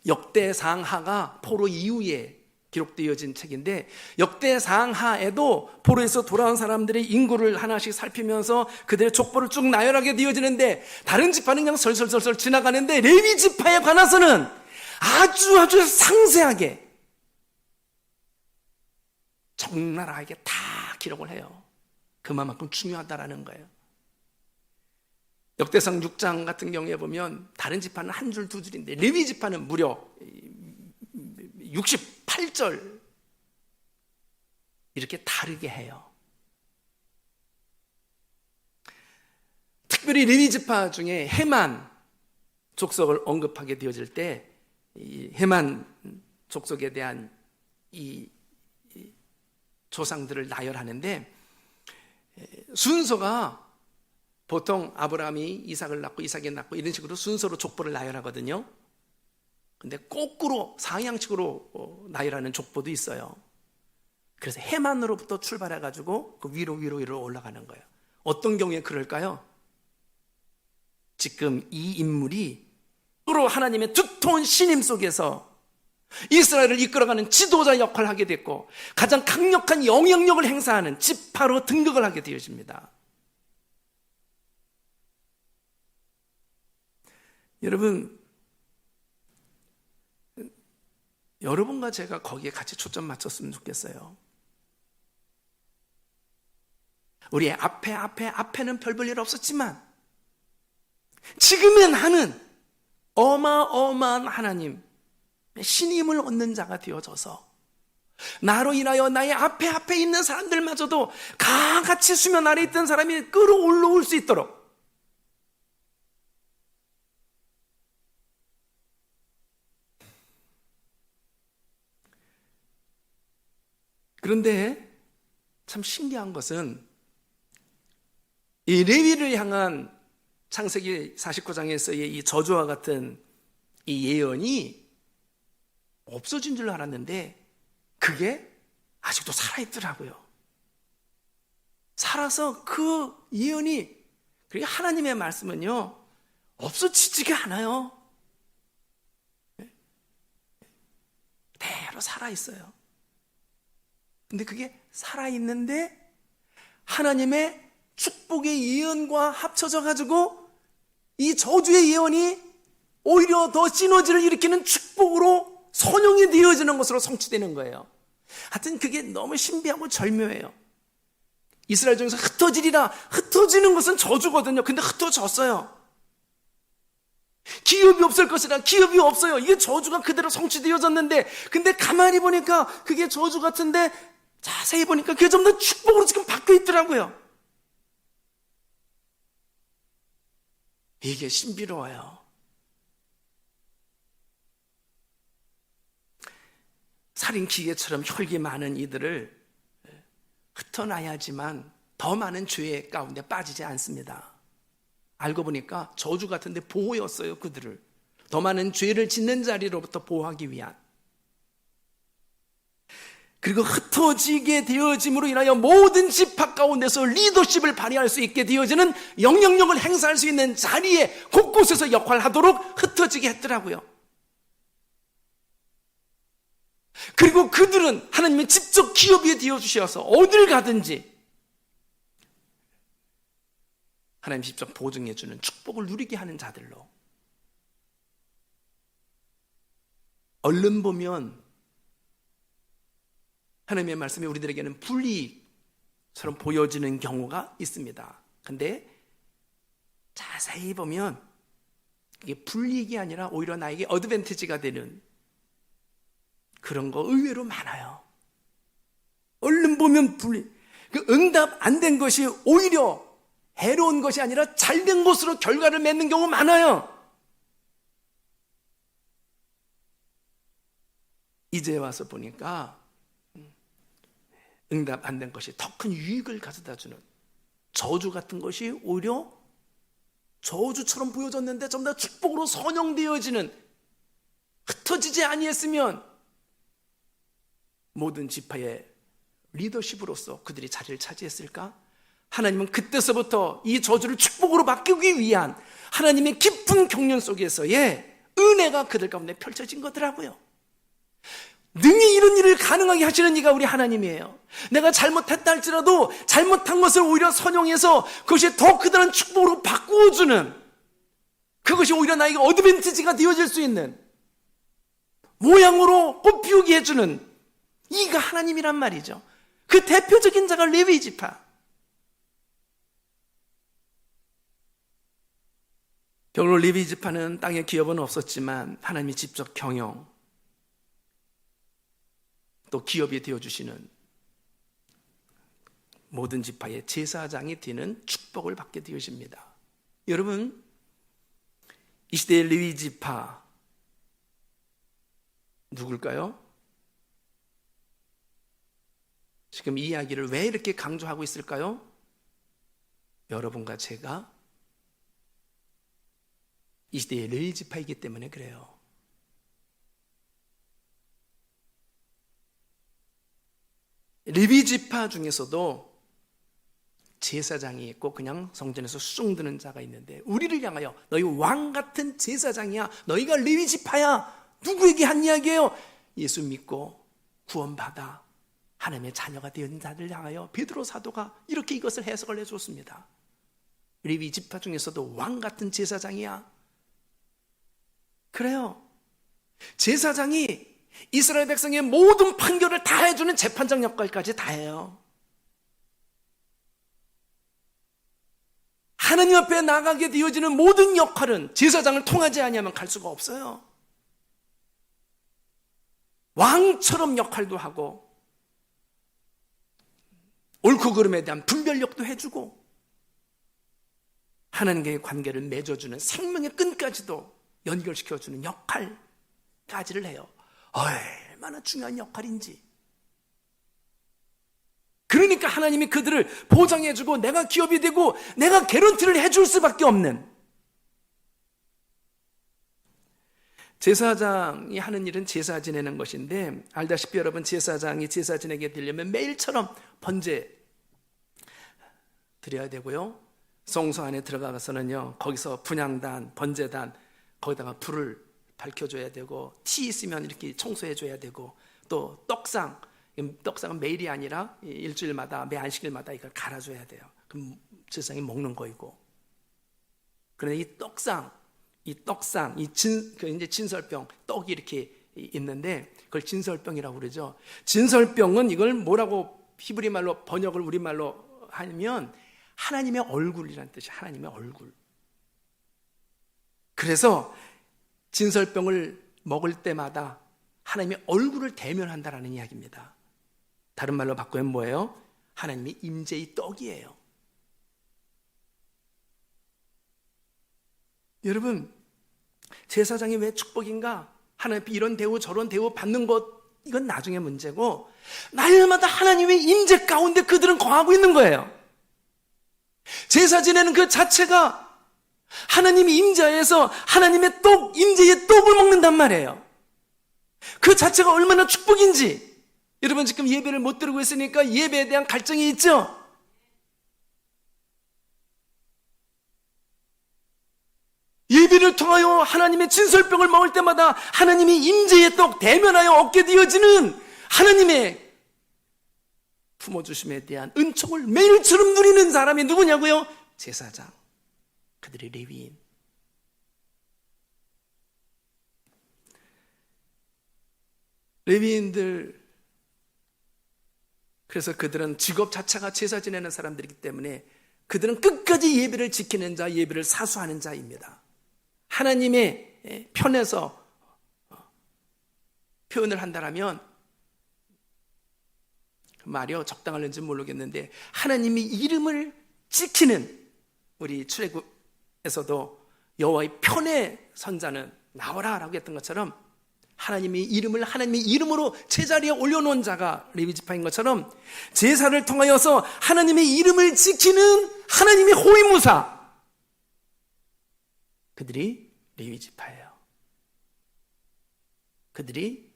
역대상하가 포로 이후에 기록되어진 책인데, 역대상 하에도 포로에서 돌아온 사람들의 인구를 하나씩 살피면서 그들의 족보를 쭉 나열하게 되어지는데, 다른 지파는 그냥 설설설설 지나가는데 레위 지파에 관해서는 아주 상세하게 적나라하게 다 기록을 해요. 그만큼 중요하다라는 거예요. 역대상 6장 같은 경우에 보면 다른 지파는 한 줄 두 줄인데 레위 지파는 무려 68절 이렇게 다르게 해요. 특별히 레위 지파 중에 헤만 족속을 언급하게 되어질 때 이 헤만 족속에 대한 이 조상들을 나열하는데, 순서가 보통 아브라함이 이삭을 낳고 이삭이 낳고 이런 식으로 순서로 족보를 나열하거든요. 근데 거꾸로 상향식으로 나열하는 족보도 있어요. 그래서 헤만으로부터 출발해가지고 그 위로 올라가는 거예요. 어떤 경우에 그럴까요? 지금 이 인물이 서로 하나님의 두터운 신임 속에서 이스라엘을 이끌어가는 지도자 역할을 하게 됐고 가장 강력한 영향력을 행사하는 지파로 등극을 하게 되어집니다. 여러분과 제가 거기에 같이 초점 맞췄으면 좋겠어요. 우리 앞에는 별 볼 일 없었지만 지금은 하는 어마어마한 하나님 신임을 얻는 자가 되어져서 나로 인하여 나의 앞에 있는 사람들마저도 같이 수면 아래 있던 사람이 끌어올라올 수 있도록, 그런데 참 신기한 것은 이 레위를 향한 창세기 49장에서의 이 저주와 같은 이 예언이 없어진 줄 알았는데 그게 아직도 살아있더라고요. 살아서 그 예언이, 그리고 하나님의 말씀은요 없어지지가 않아요. 대로 살아있어요. 근데 그게 살아있는데 하나님의 축복의 예언과 합쳐져 가지고 이 저주의 예언이 오히려 더 시너지를 일으키는 축복으로 선용이 되어지는 것으로 성취되는 거예요. 하여튼 그게 너무 신비하고 절묘해요. 이스라엘 중에서 흩어지리라, 흩어지는 것은 저주거든요. 근데 흩어졌어요. 기업이 없을 것이라, 기업이 없어요. 이게 저주가 그대로 성취되어졌는데, 근데 가만히 보니까 그게 저주 같은데 자세히 보니까 그게 좀 더 축복으로 지금 바뀌어 있더라고요. 이게 신비로워요. 살인 기계처럼 혈기 많은 이들을 흩어놔야지만 더 많은 죄 가운데 빠지지 않습니다. 알고 보니까 저주 같은데 보호였어요. 그들을 더 많은 죄를 짓는 자리로부터 보호하기 위한. 그리고 흩어지게 되어짐으로 인하여 모든 지파 가운데서 리더십을 발휘할 수 있게 되어지는, 영향력을 행사할 수 있는 자리에 곳곳에서 역할을 하도록 흩어지게 했더라고요. 그리고 그들은 하나님의 직접 기업이 되어주셔서 어딜 가든지 하나님 직접 보증해주는 축복을 누리게 하는 자들로, 얼른 보면 하나님의 말씀이 우리들에게는 불이익처럼 보여지는 경우가 있습니다. 근데 자세히 보면 이게 불이익이 아니라 오히려 나에게 어드밴티지가 되는 그런 거 의외로 많아요. 얼른 보면 그 응답 안 된 것이 오히려 해로운 것이 아니라 잘된 것으로 결과를 맺는 경우 많아요. 이제 와서 보니까 응답 안 된 것이 더 큰 유익을 가져다 주는, 저주 같은 것이 오히려 저주처럼 보여졌는데 좀 더 축복으로 선용되어지는, 흩어지지 아니했으면 모든 지파의 리더십으로서 그들이 자리를 차지했을까? 하나님은 그때서부터 이 저주를 축복으로 바꾸기 위한 하나님의 깊은 경륜 속에서의 은혜가 그들 가운데 펼쳐진 거더라고요. 능히 이런 일을 가능하게 하시는 이가 우리 하나님이에요. 내가 잘못했다 할지라도 잘못한 것을 오히려 선용해서 그것이 더 크다는 축복으로 바꾸어주는, 그것이 오히려 나에게 어드밴티지가 되어질 수 있는 모양으로 꽃피우게 해주는 이가 하나님이란 말이죠. 그 대표적인 자가 레위 지파. 별로 레위 지파는 땅에 기업은 없었지만 하나님이 직접 경영, 또 기업이 되어주시는 모든 지파의 제사장이 되는 축복을 받게 되어집니다. 여러분, 이 시대의 레위 지파 누굴까요? 지금 이 이야기를 왜 이렇게 강조하고 있을까요? 여러분과 제가 이 시대의 레위 지파이기 때문에 그래요. 레위 지파 중에서도 제사장이 있고 그냥 성전에서 쑥 드는 자가 있는데, 우리를 향하여 너희 왕 같은 제사장이야, 너희가 레위 지파야, 누구에게 한 이야기예요? 예수 믿고 구원받아 하나님의 자녀가 된 자를 향하여 베드로 사도가 이렇게 이것을 해석을 해줬습니다. 레위 지파 중에서도 왕 같은 제사장이야. 그래요. 제사장이 이스라엘 백성의 모든 판결을 다 해주는 재판장 역할까지 다 해요. 하나님 앞에 나가게 되어지는 모든 역할은 제사장을 통하지 아니하면 갈 수가 없어요. 왕처럼 역할도 하고 옳고 그름에 대한 분별력도 해주고 하나님과의 관계를 맺어주는 생명의 끈까지도 연결시켜주는 역할까지를 해요. 얼마나 중요한 역할인지. 그러니까 하나님이 그들을 보장해주고 내가 기업이 되고 내가 개런티를 해줄 수밖에 없는, 제사장이 하는 일은 제사 지내는 것인데, 알다시피 여러분, 제사장이 제사 지내게 되려면 매일처럼 번제 드려야 되고요, 성소 안에 들어가서는요 거기서 분향단, 번제단 거기다가 불을 밝혀줘야 되고, 티 있으면 이렇게 청소해줘야 되고, 또 떡상은 매일이 아니라 일주일마다, 매 안식일마다 이걸 갈아줘야 돼요. 그럼 제사장이 먹는 거이고. 그런데 이 떡상, 이제 진설병, 떡이 이렇게 있는데 그걸 진설병이라고 그러죠. 진설병은 이걸 뭐라고 히브리 말로 번역을 우리말로 하면 하나님의 얼굴이라는 뜻이에요. 하나님의 얼굴. 그래서 진설병을 먹을 때마다 하나님의 얼굴을 대면한다라는 이야기입니다. 다른 말로 바꾸면 뭐예요? 하나님의 임재의 떡이에요. 여러분, 제사장이 왜 축복인가? 하나님 이런 대우 저런 대우 받는 것, 이건 나중에 문제고, 날마다 하나님의 임재 가운데 그들은 거하고 있는 거예요. 제사 지내는 그 자체가 하나님이 임재해서 하나님의 떡, 임재의 떡을 먹는단 말이에요. 그 자체가 얼마나 축복인지. 여러분, 지금 예배를 못 드리고 있으니까 예배에 대한 갈증이 있죠? 예배를 통하여 하나님의 진설병을 먹을 때마다 하나님이 임재의 떡 대면하여 얻게 되어지는 하나님의 품어주심에 대한 은총을 매일처럼 누리는 사람이 누구냐고요? 제사장, 그들이 레위인. 레위인들, 그래서 그들은 직업 자체가 제사 지내는 사람들이기 때문에 그들은 끝까지 예배를 지키는 자, 예배를 사수하는 자입니다. 하나님의 편에서 표현을 한다면, 말이요 적당할는지 모르겠는데, 하나님이 이름을 지키는, 우리 출애굽에서도 여호와의 편의 선자는 나오라 라고 했던 것처럼, 하나님의 이름으로 제자리에 올려놓은 자가 레위 지파인 것처럼, 제사를 통하여서 하나님의 이름을 지키는 하나님의 호위무사, 그들이 레위 지파예요. 그들이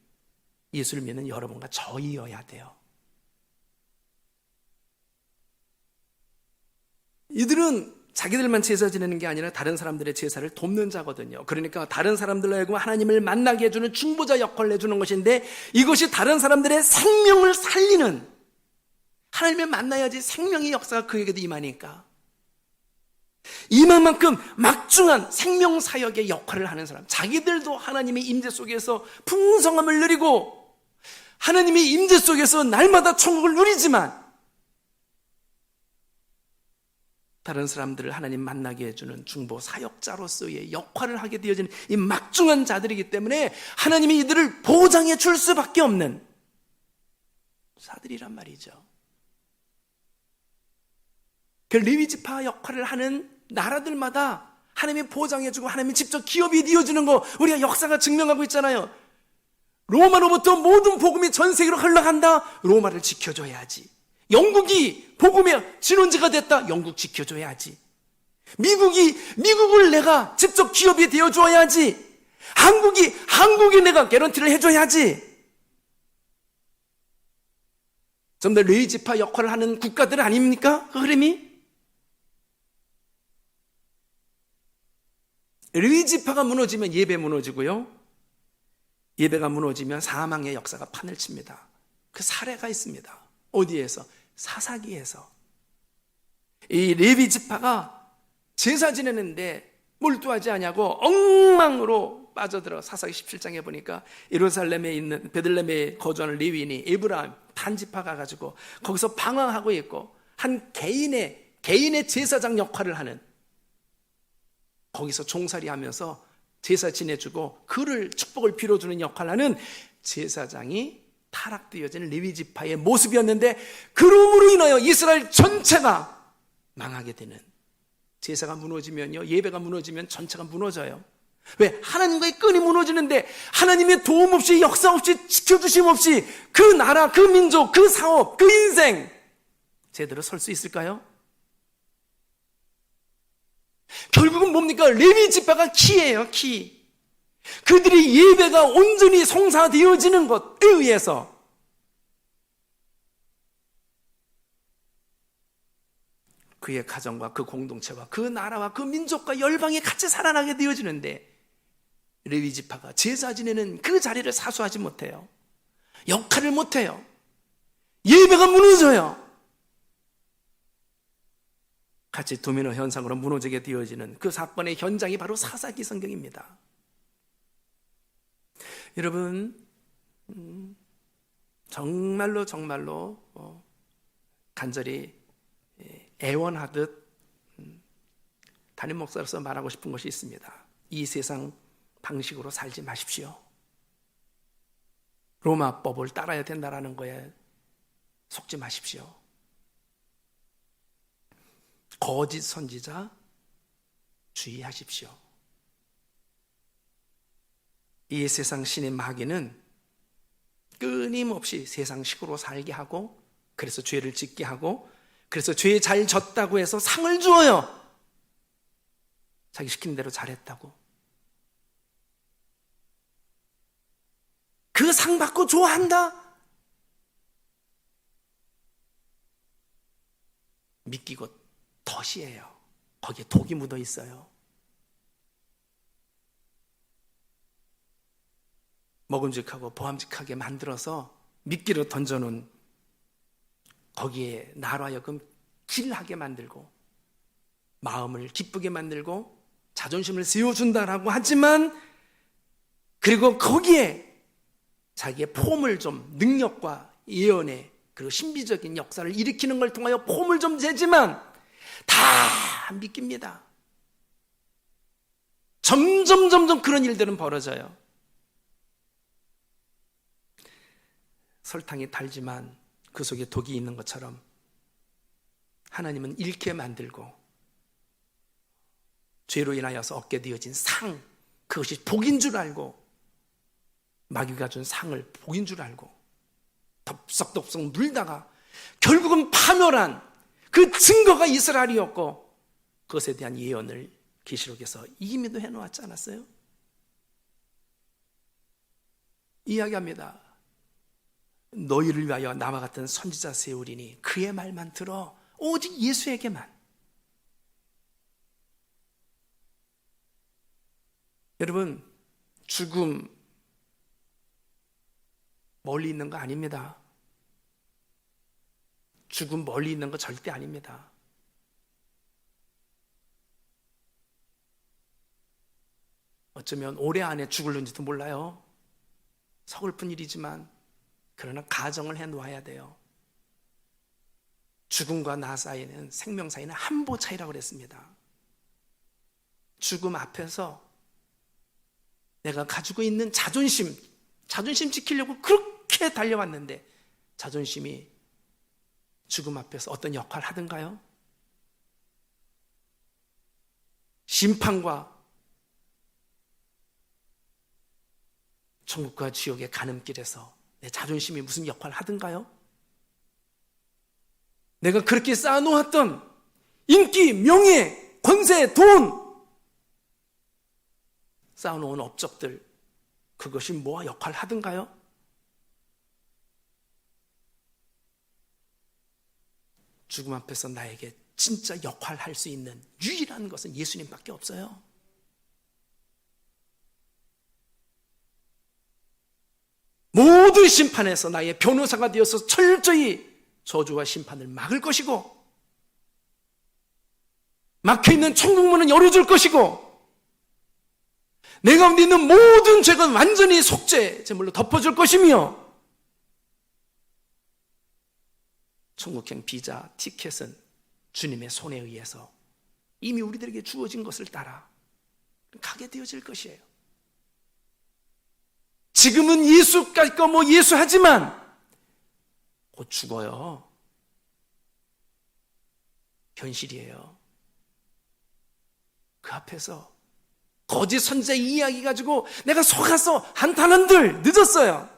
예수를 믿는 여러분과 저희여야 돼요. 이들은 자기들만 제사 지내는 게 아니라 다른 사람들의 제사를 돕는 자거든요. 그러니까 다른 사람들로 하여금 하나님을 만나게 해주는 중보자 역할을 해주는 것인데, 이것이 다른 사람들의 생명을 살리는, 하나님을 만나야지 생명의 역사가 그에게도 임하니까, 이만큼 막중한 생명사역의 역할을 하는 사람, 자기들도 하나님의 임재 속에서 풍성함을 누리고 하나님의 임재 속에서 날마다 천국을 누리지만, 다른 사람들을 하나님 만나게 해주는 중보 사역자로서의 역할을 하게 되어지는 이 막중한 자들이기 때문에 하나님이 이들을 보장해 줄 수밖에 없는 자들이란 말이죠. 그 레위지파 역할을 하는 나라들마다 하나님이 보장해주고 하나님이 직접 기업이 되어주는 거 우리가 역사가 증명하고 있잖아요. 로마로부터 모든 복음이 전 세계로 흘러간다. 로마를 지켜줘야지. 영국이 복음의 진원지가 됐다. 영국 지켜줘야지. 미국을 내가 직접 기업이 되어줘야지. 한국이 내가 개런티를 해줘야지. 좀 더 레위지파 역할을 하는 국가들 아닙니까? 그 흐름이? 레위지파가 무너지면 예배 무너지고요, 예배가 무너지면 사망의 역사가 판을 칩니다. 그 사례가 있습니다. 어디에서? 사사기에서. 이 레위지파가 제사 지내는데 몰두하지 않냐고 엉망으로 빠져들어. 사사기 17장에 보니까 예루살렘에 있는 베들레헴에 거주하는 레위인이 에브라임 단지파 가가지고 거기서 방황하고 있고, 한 개인의 제사장 역할을 하는, 거기서 종살이하면서 제사 지내주고 그를 축복을 빌어주는 역할을 하는 제사장이 타락되어진 레위지파의 모습이었는데, 그러므로 인하여 이스라엘 전체가 망하게 되는, 제사가 무너지면요, 예배가 무너지면 전체가 무너져요. 왜? 하나님과의 끈이 무너지는데 하나님의 도움 없이, 역사 없이, 지켜주심 없이 그 나라, 그 민족, 그 사업, 그 인생 제대로 설 수 있을까요? 결국은 뭡니까? 레위지파가 키예요, 키. 그들이 예배가 온전히 성사되어지는 것에 의해서 그의 가정과 그 공동체와 그 나라와 그 민족과 열방이 같이 살아나게 되어지는데, 레위지파가 제사 지내는 그 자리를 사수하지 못해요. 역할을 못해요. 예배가 무너져요. 같이 도미노 현상으로 무너지게 되어지는 그 사건의 현장이 바로 사사기 성경입니다. 여러분, 정말로 간절히 애원하듯 담임 목사로서 말하고 싶은 것이 있습니다. 이 세상 방식으로 살지 마십시오. 로마법을 따라야 된다는 거에 속지 마십시오. 거짓 선지자 주의하십시오. 이 세상 신의 마귀는 끊임없이 세상식으로 살게 하고, 그래서 죄를 짓게 하고, 그래서 죄에 잘 졌다고 해서 상을 주어요. 자기 시킨 대로 잘했다고. 그 상 받고 좋아한다? 믿기고 덫이에요. 거기에 독이 묻어 있어요. 먹음직하고 보암직하게 만들어서 미끼로 던져놓은, 거기에 나로 하여금 길하게 만들고 마음을 기쁘게 만들고 자존심을 세워준다라고 하지만, 그리고 거기에 자기의 폼을 좀, 능력과 예언의 그리고 신비적인 역사를 일으키는 걸 통하여 폼을 좀 재지만 다 믿깁니다. 점점 그런 일들은 벌어져요. 설탕이 달지만 그 속에 독이 있는 것처럼 하나님은 잃게 만들고, 죄로 인하여서 얻게 되어진 상, 그것이 복인 줄 알고, 마귀가 준 상을 복인 줄 알고 덥석덥석 물다가 결국은 파멸한 그 증거가 이스라엘이었고, 그것에 대한 예언을 계시록에서 이미도 해놓았지 않았어요? 이야기합니다. 너희를 위하여 나와 같은 선지자 세우리니 그의 말만 들어, 오직 예수에게만. 여러분, 죽음 멀리 있는 거 아닙니다. 죽음 멀리 있는 거 절대 아닙니다. 어쩌면 올해 안에 죽을는지도 몰라요. 서글픈 일이지만 그러나 가정을 해놓아야 돼요. 죽음과 나 사이는, 생명 사이는 한보 차이라고 그랬습니다. 죽음 앞에서 내가 가지고 있는 자존심 지키려고 그렇게 달려왔는데 자존심이 죽음 앞에서 어떤 역할을 하던가요? 심판과 천국과 지옥의 가늠길에서 내 자존심이 무슨 역할을 하던가요? 내가 그렇게 쌓아놓았던 인기, 명예, 권세, 돈, 쌓아놓은 업적들, 그것이 뭐와 역할을 하던가요? 죽음 앞에서 나에게 진짜 역할을 할 수 있는 유일한 것은 예수님밖에 없어요. 모든 심판에서 나의 변호사가 되어서 철저히 저주와 심판을 막을 것이고, 막혀있는 천국문은 열어줄 것이고, 내 가운데 있는 모든 죄가 완전히 속죄, 제물로 덮어줄 것이며, 천국행 비자, 티켓은 주님의 손에 의해서 이미 우리들에게 주어진 것을 따라 가게 되어질 것이에요. 지금은 예수까지 거 예수 하지만 곧 죽어요. 현실이에요. 그 앞에서 거짓 선지자 이야기 가지고 내가 속아서 한탄한들 늦었어요.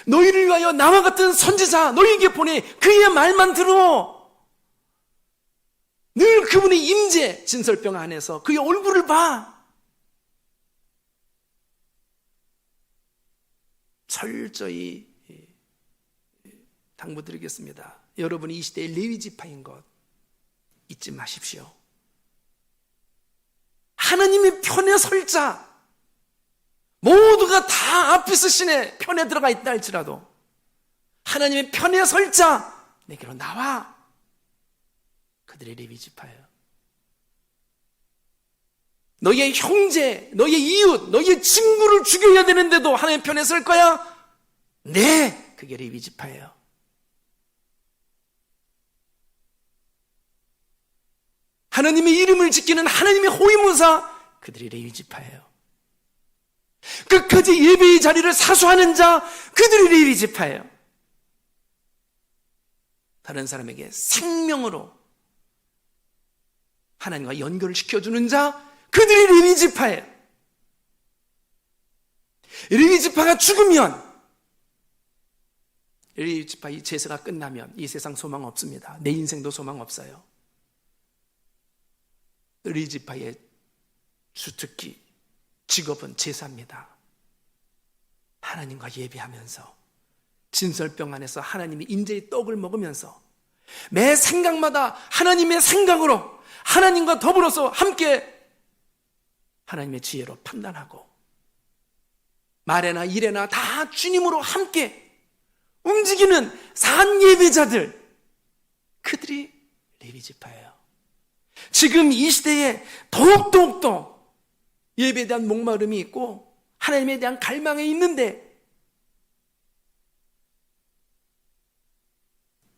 너희를 위하여 나와 같은 선지자 너희에게 보내 그의 말만 들어. 늘 그분의 임재 진설병 안에서 그의 얼굴을 봐. 철저히 당부드리겠습니다. 여러분이 이 시대의 레위 지파인 것 잊지 마십시오. 하나님의 편에 설 자, 모두가 다 아피스신의 편에 들어가 있다 할지라도 하나님의 편에 설 자, 내게로 나와. 그들의 레위 지파예요. 너희의 형제, 너희의 이웃, 너희의 친구를 죽여야 되는데도 하나님의 편에 설 거야? 네, 그게 레위 지파예요. 하나님의 이름을 지키는 하나님의 호위무사, 그들이 레위 지파예요. 끝까지 예배의 자리를 사수하는 자, 그들이 레위 지파예요. 다른 사람에게 생명으로 하나님과 연결을 시켜주는 자, 그들이 레위 지파예요. 레위 지파가 죽으면, 레위 지파 이 제사가 끝나면 이 세상 소망 없습니다. 내 인생도 소망 없어요. 레위 지파의 주특기, 직업은 제사입니다. 하나님과 예배하면서 진설병 안에서 하나님의 인재의 떡을 먹으면서 매 생각마다 하나님의 생각으로 하나님과 더불어서 함께 하나님의 지혜로 판단하고 말에나 일에나 다 주님으로 함께 움직이는 산 예배자들, 그들이 레위 지파예요. 지금 이 시대에 더욱더 예배에 대한 목마름이 있고 하나님에 대한 갈망이 있는데,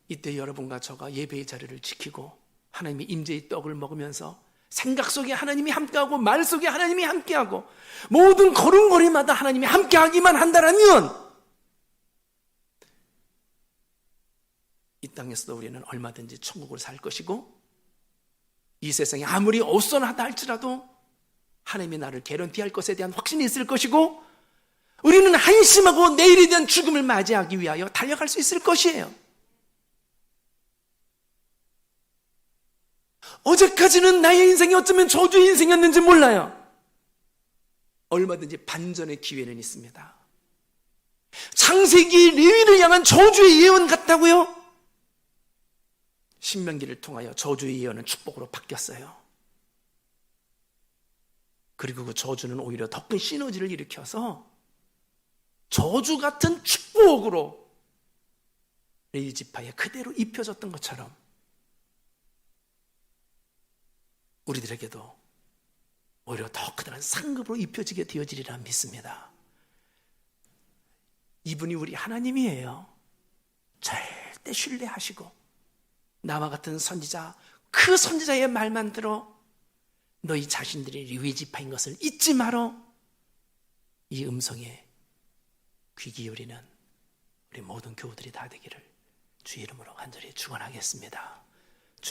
이때 여러분과 저가 예배의 자리를 지키고 하나님의 임재의 떡을 먹으면서 생각 속에 하나님이 함께하고 말 속에 하나님이 함께하고 모든 걸음걸이마다 하나님이 함께하기만 한다면 이 땅에서도 우리는 얼마든지 천국을 살 것이고, 이 세상이 아무리 어수선하다 할지라도 하나님이 나를 개런티할 것에 대한 확신이 있을 것이고, 우리는 한심하고 내일에 대한 죽음을 맞이하기 위하여 달려갈 수 있을 것이에요. 어제까지는 나의 인생이 어쩌면 저주의 인생이었는지 몰라요. 얼마든지 반전의 기회는 있습니다. 창세기 레위를 향한 저주의 예언 같다고요? 신명기를 통하여 저주의 예언은 축복으로 바뀌었어요. 그리고 그 저주는 오히려 더 큰 시너지를 일으켜서 저주 같은 축복으로 레위 지파에 그대로 입혀졌던 것처럼 우리들에게도 오히려 더 커다란 상급으로 입혀지게 되어지리라 믿습니다. 이분이 우리 하나님이에요. 절대 신뢰하시고 나와 같은 선지자, 그 선지자의 말만 들어 너희 자신들이 레위 지파인 것을 잊지 말어. 이 음성에 귀 기울이는 우리 모든 교우들이 다 되기를 주의 이름으로 간절히 축원하겠습니다.